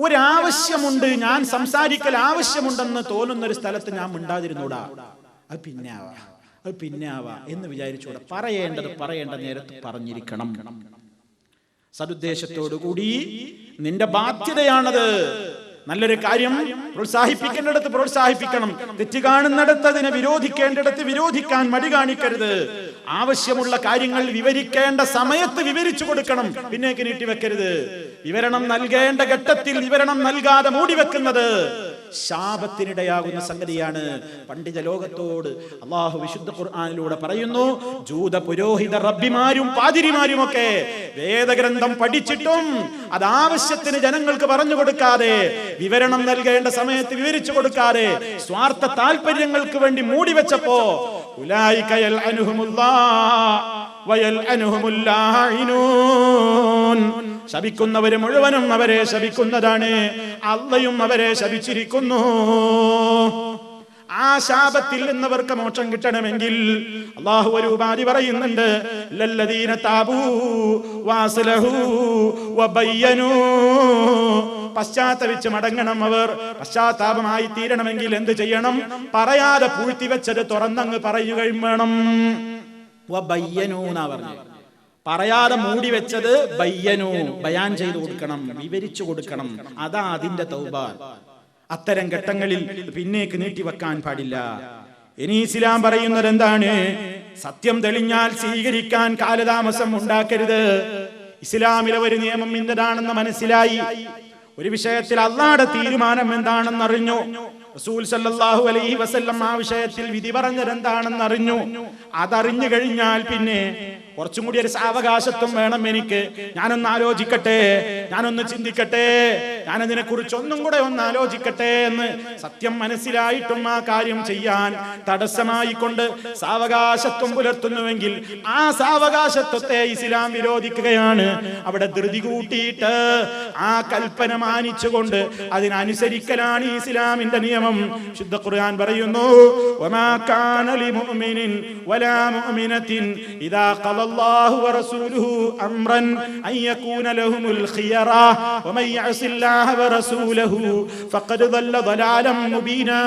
ഒരാവശ്യമുണ്ട്, ഞാൻ സംസാരിക്കൽ ആവശ്യമുണ്ടെന്ന് തോന്നുന്നൊരു സ്ഥലത്ത് ഞാൻ മിണ്ടാതിരുന്നൂടാ. അത് പിന്നെ ആവാ എന്ന് വിചാരിച്ചൂടാ. പറയേണ്ട നേരത്ത് പറഞ്ഞിരിക്കണം. സദുദ്ദേശത്തോടുകൂടി നിന്റെ ബാധ്യതയാണത്. നല്ലൊരു കാര്യം പ്രോത്സാഹിപ്പിക്കേണ്ടിടത്ത് പ്രോത്സാഹിപ്പിക്കണം. തെറ്റ് കാണുന്നിടത്ത് അതിനെ വിരോധിക്കേണ്ടിടത്ത് വിരോധിക്കാൻ മടി കാണിക്കരുത്. ആവശ്യമുള്ള കാര്യങ്ങൾ വിവരിക്കേണ്ട സമയത്ത് വിവരിച്ചു കൊടുക്കണം, പിന്നേക്ക് നീട്ടിവെക്കരുത്. വിവരണം നൽകേണ്ട ഘട്ടത്തിൽ വിവരണം നൽകാതെ മൂടിവെക്കുന്നത് ശാപത്തിനിടയാകുന്ന സംഗതിയാണ്. പണ്ഡിത ലോകത്തോട് അള്ളാഹു വിശുദ്ധ ഖുർആനിലൂടെ പറയുന്നു, ജൂത പുരോഹിത റബ്ബിമാരും പാതിരിമാരുമൊക്കെ വേദഗ്രന്ഥം പഠിച്ചിട്ടും അത് ആവശ്യത്തിന് ജനങ്ങൾക്ക് പറഞ്ഞു കൊടുക്കാതെ, വിവരണം നൽകേണ്ട സമയത്ത് വിവരിച്ചു കൊടുക്കാതെ, സ്വാർത്ഥ താല്പര്യങ്ങൾക്ക് വേണ്ടി മൂടിവെച്ചപ്പോ ഉലൈക യൽഅനുഹുമുല്ലാഹ് വയൽഅനുഹുമുൽ ലാഇനൂൻ, ശപിക്കുന്നവര് മുഴുവനും അവരെ ശപിക്കുന്നതാണ്, അള്ളയും അവരെ ശപിച്ചിരിക്കുന്നു. ആ ശാപത്തിൽ നിന്നവർക്ക് മോക്ഷം കിട്ടണമെങ്കിൽ അല്ലാഹു ഒരു ഉപാധി പറയുന്നുണ്ട്, ലല്ലദീന താബൂ വഅസ്ലഹൂ വബയ്യനൂ, പശ്ചാത്തപിച്ച് മടങ്ങണം. അവർ പശ്ചാത്താപമായി തീരണമെങ്കിൽ എന്ത് ചെയ്യണം? പറയാതെ പൂഴ്ത്തിവെച്ചത് തുറന്നങ്ങ് പറയുകയും വേണം. വബയ്യനൂ എന്നാ പറഞ്ഞു. പറയാതെ മൂടി വെച്ചത് ബയ്യനൂ, ബയാൻ ചെയ്തു കൊടുക്കണം, വിവരിച്ചു കൊടുക്കണം. അതാ അതിന്റെ തൗബ. അത്തരം ഘട്ടങ്ങളിൽ പിന്നേക്ക് നീട്ടിവെക്കാൻ പാടില്ല. ഇനി ഇസ്ലാം പറയുന്നത് എന്താണ്? സത്യം തെളിഞ്ഞാൽ സ്വീകരിക്കാൻ കാലതാമസം ഉണ്ടാക്കരുത്. ഇസ്ലാമിലെ ഒരു നിയമം ഇന്നതാണെന്ന് മനസ്സിലായി. ഒരു വിഷയത്തിൽ അല്ലാഹുവിന്റെ തീരുമാനം എന്താണെന്ന് അറിഞ്ഞു. റസൂൽ സല്ലല്ലാഹു അലൈഹി വസല്ലം ആ വിഷയത്തിൽ വിധി പറഞ്ഞത് എന്താണെന്ന് അറിഞ്ഞു. അതറിഞ്ഞു കഴിഞ്ഞാൽ പിന്നെ കുറച്ചും കൂടി ഒരു സാവകാശത്വം വേണം എനിക്ക്. ഞാനൊന്ന് ആലോചിക്കട്ടെ, ഞാനൊന്ന് ചിന്തിക്കട്ടെ, ഞാനതിനെ കുറിച്ച് ഒന്നും കൂടെ ഒന്ന് ആലോചിക്കട്ടെ എന്ന് സത്യം മനസ്സിലായിട്ടും ആ കാര്യം ചെയ്യാൻ തടസ്സമായിക്കൊണ്ട് സാവകാശത്വം പുലർത്തുന്നുവെങ്കിൽ ആ സാവകാശത്വത്തെ ഇസ്ലാം വിരോധിക്കുകയാണ്. അവിടെ ധൃതി കൂട്ടിയിട്ട് ആ കൽപ്പന മാനിച്ചുകൊണ്ട് അതിനനുസരിക്കലാണ് ഇസ്ലാമിന്റെ നിയമം. ശുദ്ധ ഖുർആൻ പറയുന്നു, വമാ കാന ലിമുഅ്മിനിൻ വലാ മുഅ്മിനത്തിൻ ഇദാ ഖള ഖദല്ലാഹു വറസൂലുഹു അംറൻ അൻ യകൂന ലഹുമുൽ ഖിയറ വമൻ യഅസില്ലാഹ വറസൂലഹു ഫഖദ് ضل ضلالا മുബീനാ.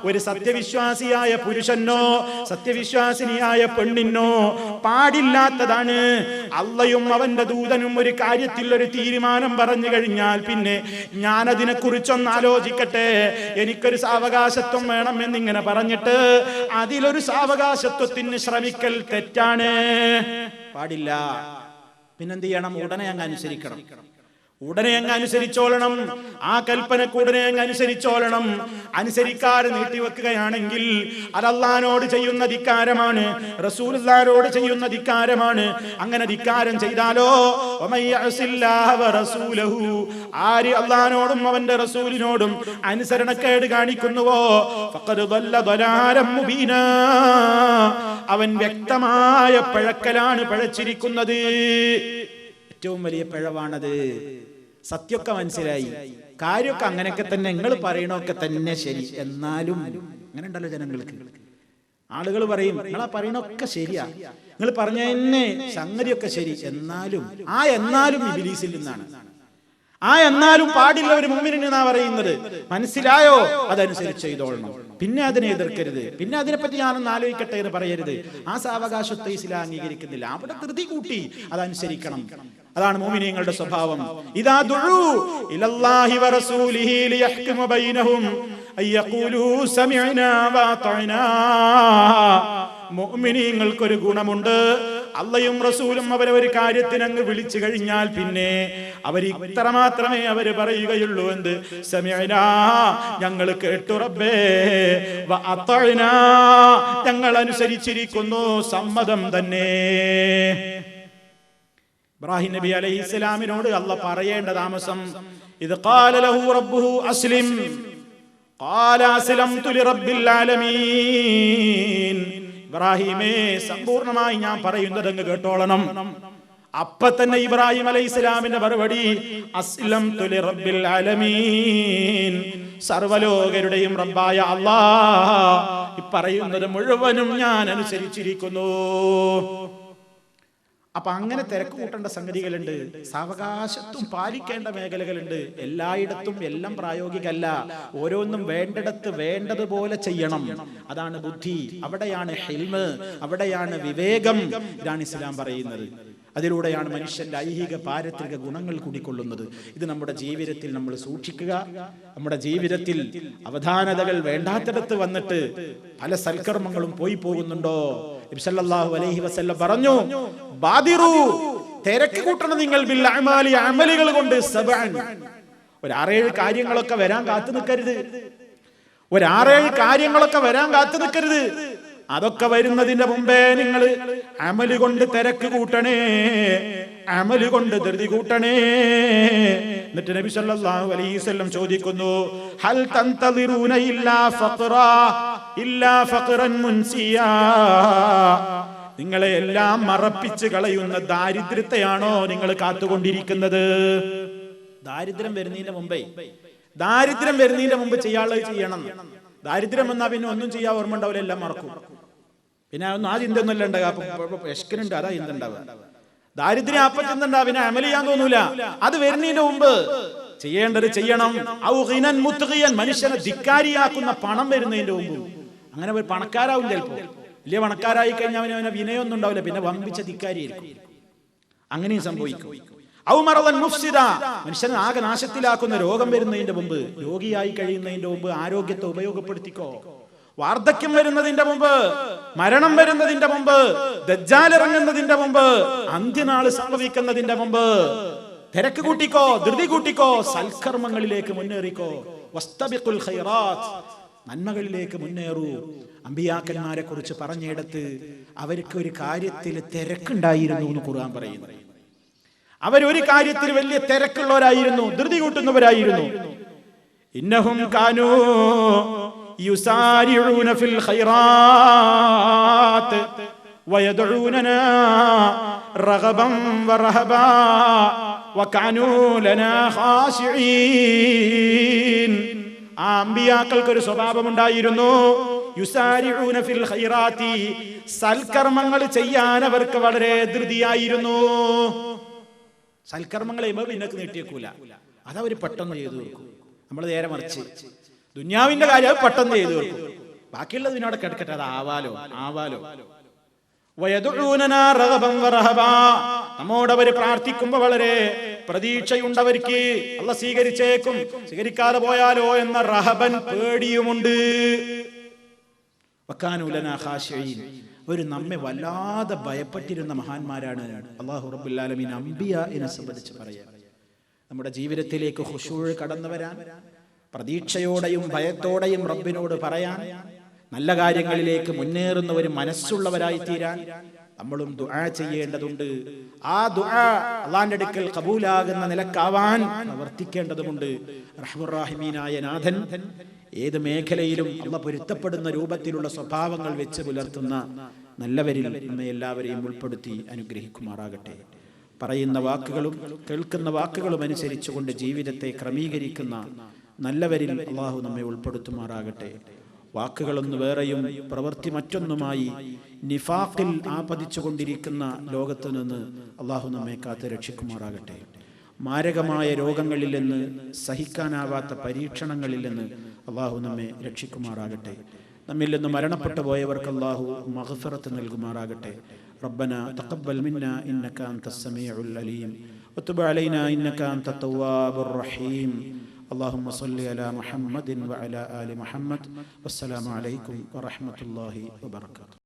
ഒരു സത്യവിശ്വാസിയായ പുരുഷനോ സത്യവിശ്വാസിനിയായ പെണ്ണിനോ പാടില്ലാത്തതാണ് അള്ളയും അവന്റെ ദൂതനും ഒരു കാര്യത്തിൽ ഒരു തീരുമാനം പറഞ്ഞു കഴിഞ്ഞാൽ പിന്നെ ഞാൻ അതിനെ കുറിച്ചൊന്ന് ആലോചിക്കട്ടെ, എനിക്കൊരു സാവകാശത്വം വേണം എന്നിങ്ങനെ പറഞ്ഞിട്ട് അതിലൊരു സാവകാശത്വത്തിന് ശ്രമിക്കൽ തെറ്റാണ്, പാടില്ല. പിന്നെന്ത് ചെയ്യണം? ഉടനെ അങ്ങ് അനുസരിക്കണം, ഉടനെ അങ്ങ് അനുസരിച്ചോളണം. ആ കൽപ്പനക്ക് ഉടനെ അങ്ങ് അനുസരിച്ചോളണം. അനുസരിക്കാതെ നീട്ടിവെക്കുകയാണെങ്കിൽ അത് അല്ലാഹുവോട് ചെയ്യുന്ന ധിക്കാരമാണ്, റസൂലുള്ളാഹിയോട് ചെയ്യുന്ന ധിക്കാരമാണ്. അങ്ങനെ ധിക്കാരം ചെയ്താലോ ആര് അല്ലാഹുവോടും അവന്റെ റസൂലിനോടും അനുസരണക്കേട് കാണിക്കുന്നുവോ ഫഖദ് ضل ضلالا മുബീനാ, അവൻ വ്യക്തമായ പിഴക്കലാണ് പിഴച്ചിരിക്കുന്നത്. ഏറ്റവും വലിയ പിഴവാണത്. സത്യമൊക്കെ മനസ്സിലായി, കാര്യമൊക്കെ അങ്ങനെയൊക്കെ തന്നെ, നിങ്ങൾ പറയണൊക്കെ തന്നെ ശരി, എന്നാലും അങ്ങനെ ഉണ്ടല്ലോ ജനങ്ങൾക്ക്. ആളുകൾ പറയും നിങ്ങളാ പറയണൊക്കെ ശരിയാ, നിങ്ങൾ പറഞ്ഞ തന്നെ സംഗതിയൊക്കെ ശരി, എന്നാലും എന്നാലും ഇബ്ലീസിൽ നിന്നാണ്. എന്നാലും പാടില്ല ഒരു മുഅ്മിനിന് എന്നാ പറയുന്നത്. മനസ്സിലായോ? അതനുസരിച്ച് ചെയ്തോളണം. പിന്നെ അതിനെ എതിർക്കരുത്, പിന്നെ അതിനെപ്പറ്റി ഞാനൊന്ന് ആലോചിക്കട്ടെ എന്ന് പറയരുത്. ആ സാവകാശത്തെ ഇസ്ലാം അംഗീകരിക്കുന്നില്ല. അവിടെ ധൃതി കൂട്ടി അതനുസരിക്കണം. അതാണ് മുഅ്മിനീങ്ങളുടെ സ്വഭാവം. ഇദാ ദുഉ ഇലല്ലാഹി വറസൂലിഹി ലിയഹ്കുമ ബൈനഹും അയ്യഖൂലു സമിഅനാ വഅതഅനാ. മുഅ്മിനീങ്ങൾക്കൊരു ഗുണമുണ്ട്, അള്ളയും റസൂലും അവരെ ഒരു കാര്യത്തിന് അങ്ങ് വിളിച്ചു കഴിഞ്ഞാൽ പിന്നെ അവർ ഇത്ര മാത്രമേ അവര് പറയുകയുള്ളൂ, എന്ത്? സമിഅനാ, ഞങ്ങൾ കേട്ടു, റബ്ബേ, വഅതഅനാ, ഞങ്ങൾ അനുസരിച്ചിരിക്കുന്നു, സമ്മതം തന്നെ. ഇബ്രാഹിം നബി അലൈഹിസ്സലാമിനോട് അല്ലാഹ് പറയേണ്ട താമസം, ഇദ് ഖാല ലഹു റബ്ബുഹു അസ്ലിം ഖാല അസ്ലംതു ലിറബ്ബിൽ ആലമീൻ. ഇബ്രാഹിമേ, സമ്പൂർണമായി ഞാൻ പറയുന്നത് അങ്ങ് കേട്ടോളണം. അപ്പൊ തന്നെ ഇബ്രാഹിം അലൈഹിസ്സലാമിന്റെ മറുപടി അസ്ലംതു ലിറബ്ബിൽ ആലമീൻ, സർവലോകരുടെയും റബ്ബായ അല്ലാഹ് പറയുന്നത് മുഴുവനും ഞാൻ അനുസരിച്ചിരിക്കുന്നു. അപ്പൊ അങ്ങനെ തിരക്ക് കൂട്ടേണ്ട സംഗതികളുണ്ട്, സാവകാശത്വം പാലിക്കേണ്ട മേഖലകളുണ്ട്. എല്ലായിടത്തും എല്ലാം പ്രായോഗികമല്ല, ഓരോന്നും വേണ്ടിടത്ത് വേണ്ടതുപോലെ ചെയ്യണം. അതാണ് ബുദ്ധി, അവിടെയാണ് ഹിൽമ്, അവിടെയാണ് വിവേകം. ഇതാണ് ഇസ്ലാം പറയുന്നത്. അതിലൂടെയാണ് മനുഷ്യന്റെ ഐഹിക പാരത്രിക ഗുണങ്ങൾ കൂടിക്കൊള്ളുന്നത്. ഇത് നമ്മുടെ ജീവിതത്തിൽ നമ്മൾ സൂക്ഷിക്കുക. നമ്മുടെ ജീവിതത്തിൽ അവധാനതകൾ വേണ്ടാത്തിടത്ത് വന്നിട്ട് പല സൽക്കർമ്മങ്ങളും പോയി പോകുന്നുണ്ടോ? നബി സല്ലല്ലാഹു അലൈഹി വസല്ലം പറഞ്ഞു, ബാദിറു, തിരക്ക് കൂട്ടണം നിങ്ങൾ ബിൽ അഅമാലി, അമലുകൾ കൊണ്ട്, സബഅൻ, ഒരു 6-7 കാര്യങ്ങളൊക്കെ വരാൻ കാത്തു നിൽക്കരുത്. ഒരു 6-7 കാര്യങ്ങളൊക്കെ വരാൻ കാത്തു നിൽക്കരുത്. അതൊക്കെ വരുന്നതിന്റെ മുമ്പേ നിങ്ങൾ അമല് കൊണ്ട് തിരക്ക് കൂട്ടണേ, അമല് കൊണ്ട് ധൃതി കൂട്ടണേ. എന്നിട്ട് നബി സല്ലല്ലാഹു അലൈഹി വസല്ലം ചോദിക്കുന്നു, ഹൽ തന്തളിറൂന ഇല്ലാ ഫഖറൻ മുൻസിയാ, നിങ്ങളെ എല്ലാം മറപ്പിച്ച് കളയുന്ന ദാരിദ്ര്യത്തെയാണോ നിങ്ങൾ കാത്തുകൊണ്ടിരിക്കുന്നത്? ദാരിദ്ര്യം വരുന്നതിന്റെ മുമ്പ് ചെയ്യാനുള്ളത് ചെയ്യണം. ദാരിദ്ര്യം വന്നാൽ പിന്നെ ഒന്നും ചെയ്യാൻ ഓർമ്മ ഉണ്ടാവില്ല, എല്ലാം മറക്കും. പിന്നെ ഒന്നും ആ ചിന്ത ഒന്നുമല്ല ഉണ്ടാകുക, വിശക്കുന്നുണ്ട്, അതാ ചിന്ത ഉണ്ടാവുക. ദാരിദ്ര്യം അപ്പം ചിന്ത ഉണ്ടാവുക, പിന്നെ അമൽ ചെയ്യാൻ തോന്നൂല. അത് വരുന്നതിന്റെ മുമ്പ് ചെയ്യേണ്ടത് ചെയ്യണം. മനുഷ്യനെ ധിക്കാരിയാക്കുന്ന പണം വരുന്നതിന്റെ മുമ്പ്. അങ്ങനെ ഒരു പണക്കാരാവും, ചിലപ്പോ വലിയ പണക്കാരായി കഴിഞ്ഞാൽ അവനെ വിനയൊന്നും ഉണ്ടാവില്ല, പിന്നെ വമ്പിച്ച ധിക്കാരിയായിരിക്കും. അങ്ങനെയും സംഭവിക്കും. മനുഷ്യനെ ആകെ നാശത്തിലാക്കുന്ന രോഗം വരുന്നതിന്റെ മുമ്പ്, രോഗിയായി കഴിയുന്നതിന്റെ മുമ്പ് ആരോഗ്യത്തെ ഉപയോഗപ്പെടുത്തിക്കോ. വാർദ്ധക്യം വരുന്നതിന്റെ മുമ്പ്, മരണം വരുന്നതിന്റെ മുമ്പ്, ദജ്ജാൽ ഇറങ്ങുന്നതിന്റെ മുമ്പ്, അന്ത്യനാള് സംഭവിക്കുന്നതിന്റെ മുമ്പ് തിരക്ക് കൂട്ടിക്കോ, ധൃതി കൂട്ടിക്കോ, സൽക്കർമ്മങ്ങളിലേക്ക് മുന്നേറിക്കോ. വസ്തബിഖുൽ ഖൈറാത്ത്, നന്മകളിലേക്ക് മുന്നേറൂ. അമ്പിയാക്കന്മാരെ കുറിച്ച് പറഞ്ഞിടത്ത് അവർക്ക് ഒരു കാര്യത്തിൽ തിരക്കുണ്ടായിരുന്നു എന്ന് ഖുർആൻ പറയുന്നു. അവരൊരു കാര്യത്തിൽ വലിയ തിരക്കുള്ളവരായിരുന്നു, ധൃതി കൂട്ടുന്നവരായിരുന്നു. ഇന്നഹും കാനൂ യുസാരിഊന ഫിൽ ഖൈറാത്ത് വയദഊനനാ റഗബൻ വറഹബാ വകാനൂ ലനാ ഖാശിഈൻ. ആ അമ്പിയാക്കൾക്ക് ഒരു സ്വഭാവം ഉണ്ടായിരുന്നു. യുസാരിഊന ഫിൽ ഖൈറാത്തി, സൽക്കർമ്മങ്ങൾ ചെയ്യാൻ അവർക്ക് വളരെ ധൃതിയായിരുന്നു. സൽക്കർമ്മങ്ങൾ ചെയ്യുമ്പോൾ പിന്നൊക്കെ നീട്ടിയേക്കൂല, അതവർ പെട്ടെന്ന് ചെയ്തു തീർക്കും. നമ്മൾ നേരെ മറിച്ച് ദുന്യാവിന്റെ കാര്യം പെട്ടെന്ന് ചെയ്തു തീർക്കും, ബാക്കിയുള്ളത് പിന്നെ അവിടെ കിടക്കട്ടെ, അത് ആവാലോ. വയദുഊനനാ റഗബൻ വറഹബാ, നമ്മോട് അവർ പ്രാർത്ഥിക്കുമ്പോൾ വളരെ പ്രതീക്ഷയുണ്ടവർക്ക്, അല്ലാഹ് സ്വീകരിച്ചേക്കും, സ്വീകരിക്കാതെ പോയാലോ എന്ന റഹബൻ, പേടിയുമുണ്ട്. വകാനൂ ലനാ ഖാശിഈൻ, അവർ നമ്മെ വല്ലാതെ ഭയപ്പെട്ടിരുന്ന മഹാന്മാരാണ്. അല്ലാഹു റബ്ബുൽ ആലമീൻ അംബിയാഇനെ സംബന്ധിച്ച് പറയാം, നമ്മുടെ ജീവിതത്തിലേക്ക് ഖുശൂഅ് കടന്നു വരാൻ, പ്രതീക്ഷയോടെയും ഭയത്തോടെയും റബ്ബിനോട് പറയാൻ, നല്ല കാര്യങ്ങളിലേക്ക് മുന്നേറുന്ന ഒരു മനസ്സുള്ളവരായി തീരാൻ നമ്മളും ദുആ ചെയ്യേണ്ടതുണ്ട്. ആ ദുആ അല്ലാഹുവിന്റെ അടുക്കൽ ഖബൂലാകുന്ന നിലക്കാവാൻ പ്രവർത്തിക്കേണ്ടതുമുണ്ട്. റഹ്മാനുർ റഹീമായ നാഥൻ ഏത് മേഖലയിലും അല്ലാഹ് പൊരുത്തപ്പെടുന്ന രൂപത്തിലുള്ള സ്വഭാവങ്ങൾ വെച്ച് പുലർത്തുന്ന നല്ലവരിൽ നമ്മെ എല്ലാവരെയും ഉൾപ്പെടുത്തി അനുഗ്രഹിക്കുമാറാകട്ടെ. പറയുന്ന വാക്കുകളും കേൾക്കുന്ന വാക്കുകളും അനുസരിച്ചുകൊണ്ട് ജീവിതത്തെ ക്രമീകരിക്കുന്ന നല്ലവരിൽ അല്ലാഹു നമ്മെ ഉൾപ്പെടുത്തുമാറാകട്ടെ. വാക്കുകളൊന്നു വേറെയും പ്രവൃത്തി മറ്റൊന്നുമായി നിഫാഖിൽ ആപതിച്ചുകൊണ്ടിരിക്കുന്ന ലോകത്ത് നിന്ന് അല്ലാഹു നമ്മെ കാത്ത് രക്ഷിക്കുമാറാകട്ടെ. മാരകമായ രോഗങ്ങളിൽ നിന്ന്, സഹിക്കാനാവാത്ത പരീക്ഷണങ്ങളിൽ നിന്ന് അല്ലാഹു നമ്മെ രക്ഷിക്കുമാറാകട്ടെ. നമ്മിൽ നിന്ന് മരണപ്പെട്ടു പോയവർക്ക് അല്ലാഹു മഗ്ഫിറത്ത് നൽകുമാറാകട്ടെ. റബ്ബനാ തഖബ്ബൽ മിന്നാ ഇന്നക അൻതസ് സമീഉൽ അലീം വതുബ് അലൈനാ ഇന്നക അൻതത് തവ്വാബുർ റഹീം. اللهم صل على محمد وعلى آل محمد والسلام عليكم ورحمة الله وبركاته.